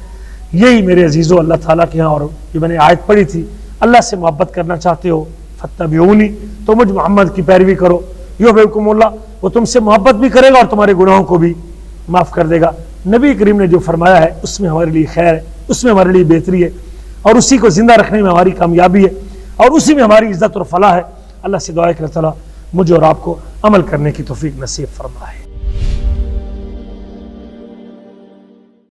یہی میرے عزیزو اللہ تعالیٰ کے ہاں، اور یہ میں نے آیت پڑھی تھی، اللہ سے محبت کرنا چاہتے ہو فاتبعونی، تو مجھ محمد کی پیروی کرو، یحببکم اللہ، وہ تم سے محبت بھی کرے گا اور تمہارے گناہوں کو بھی معاف کر دے گا۔ نبی کریم نے جو فرمایا ہے اس میں ہمارے لیے خیر ہے، اس میں ہمارے لیے بہتری ہے، اور اسی کو زندہ رکھنے میں ہماری کامیابی ہے اور اسی میں ہماری عزت اور فلاح ہے۔ اللہ سے دعا ہے کہ اللہ تعالیٰ مجھے اور آپ کو عمل کرنے کی توفیق نصیب فرمائے۔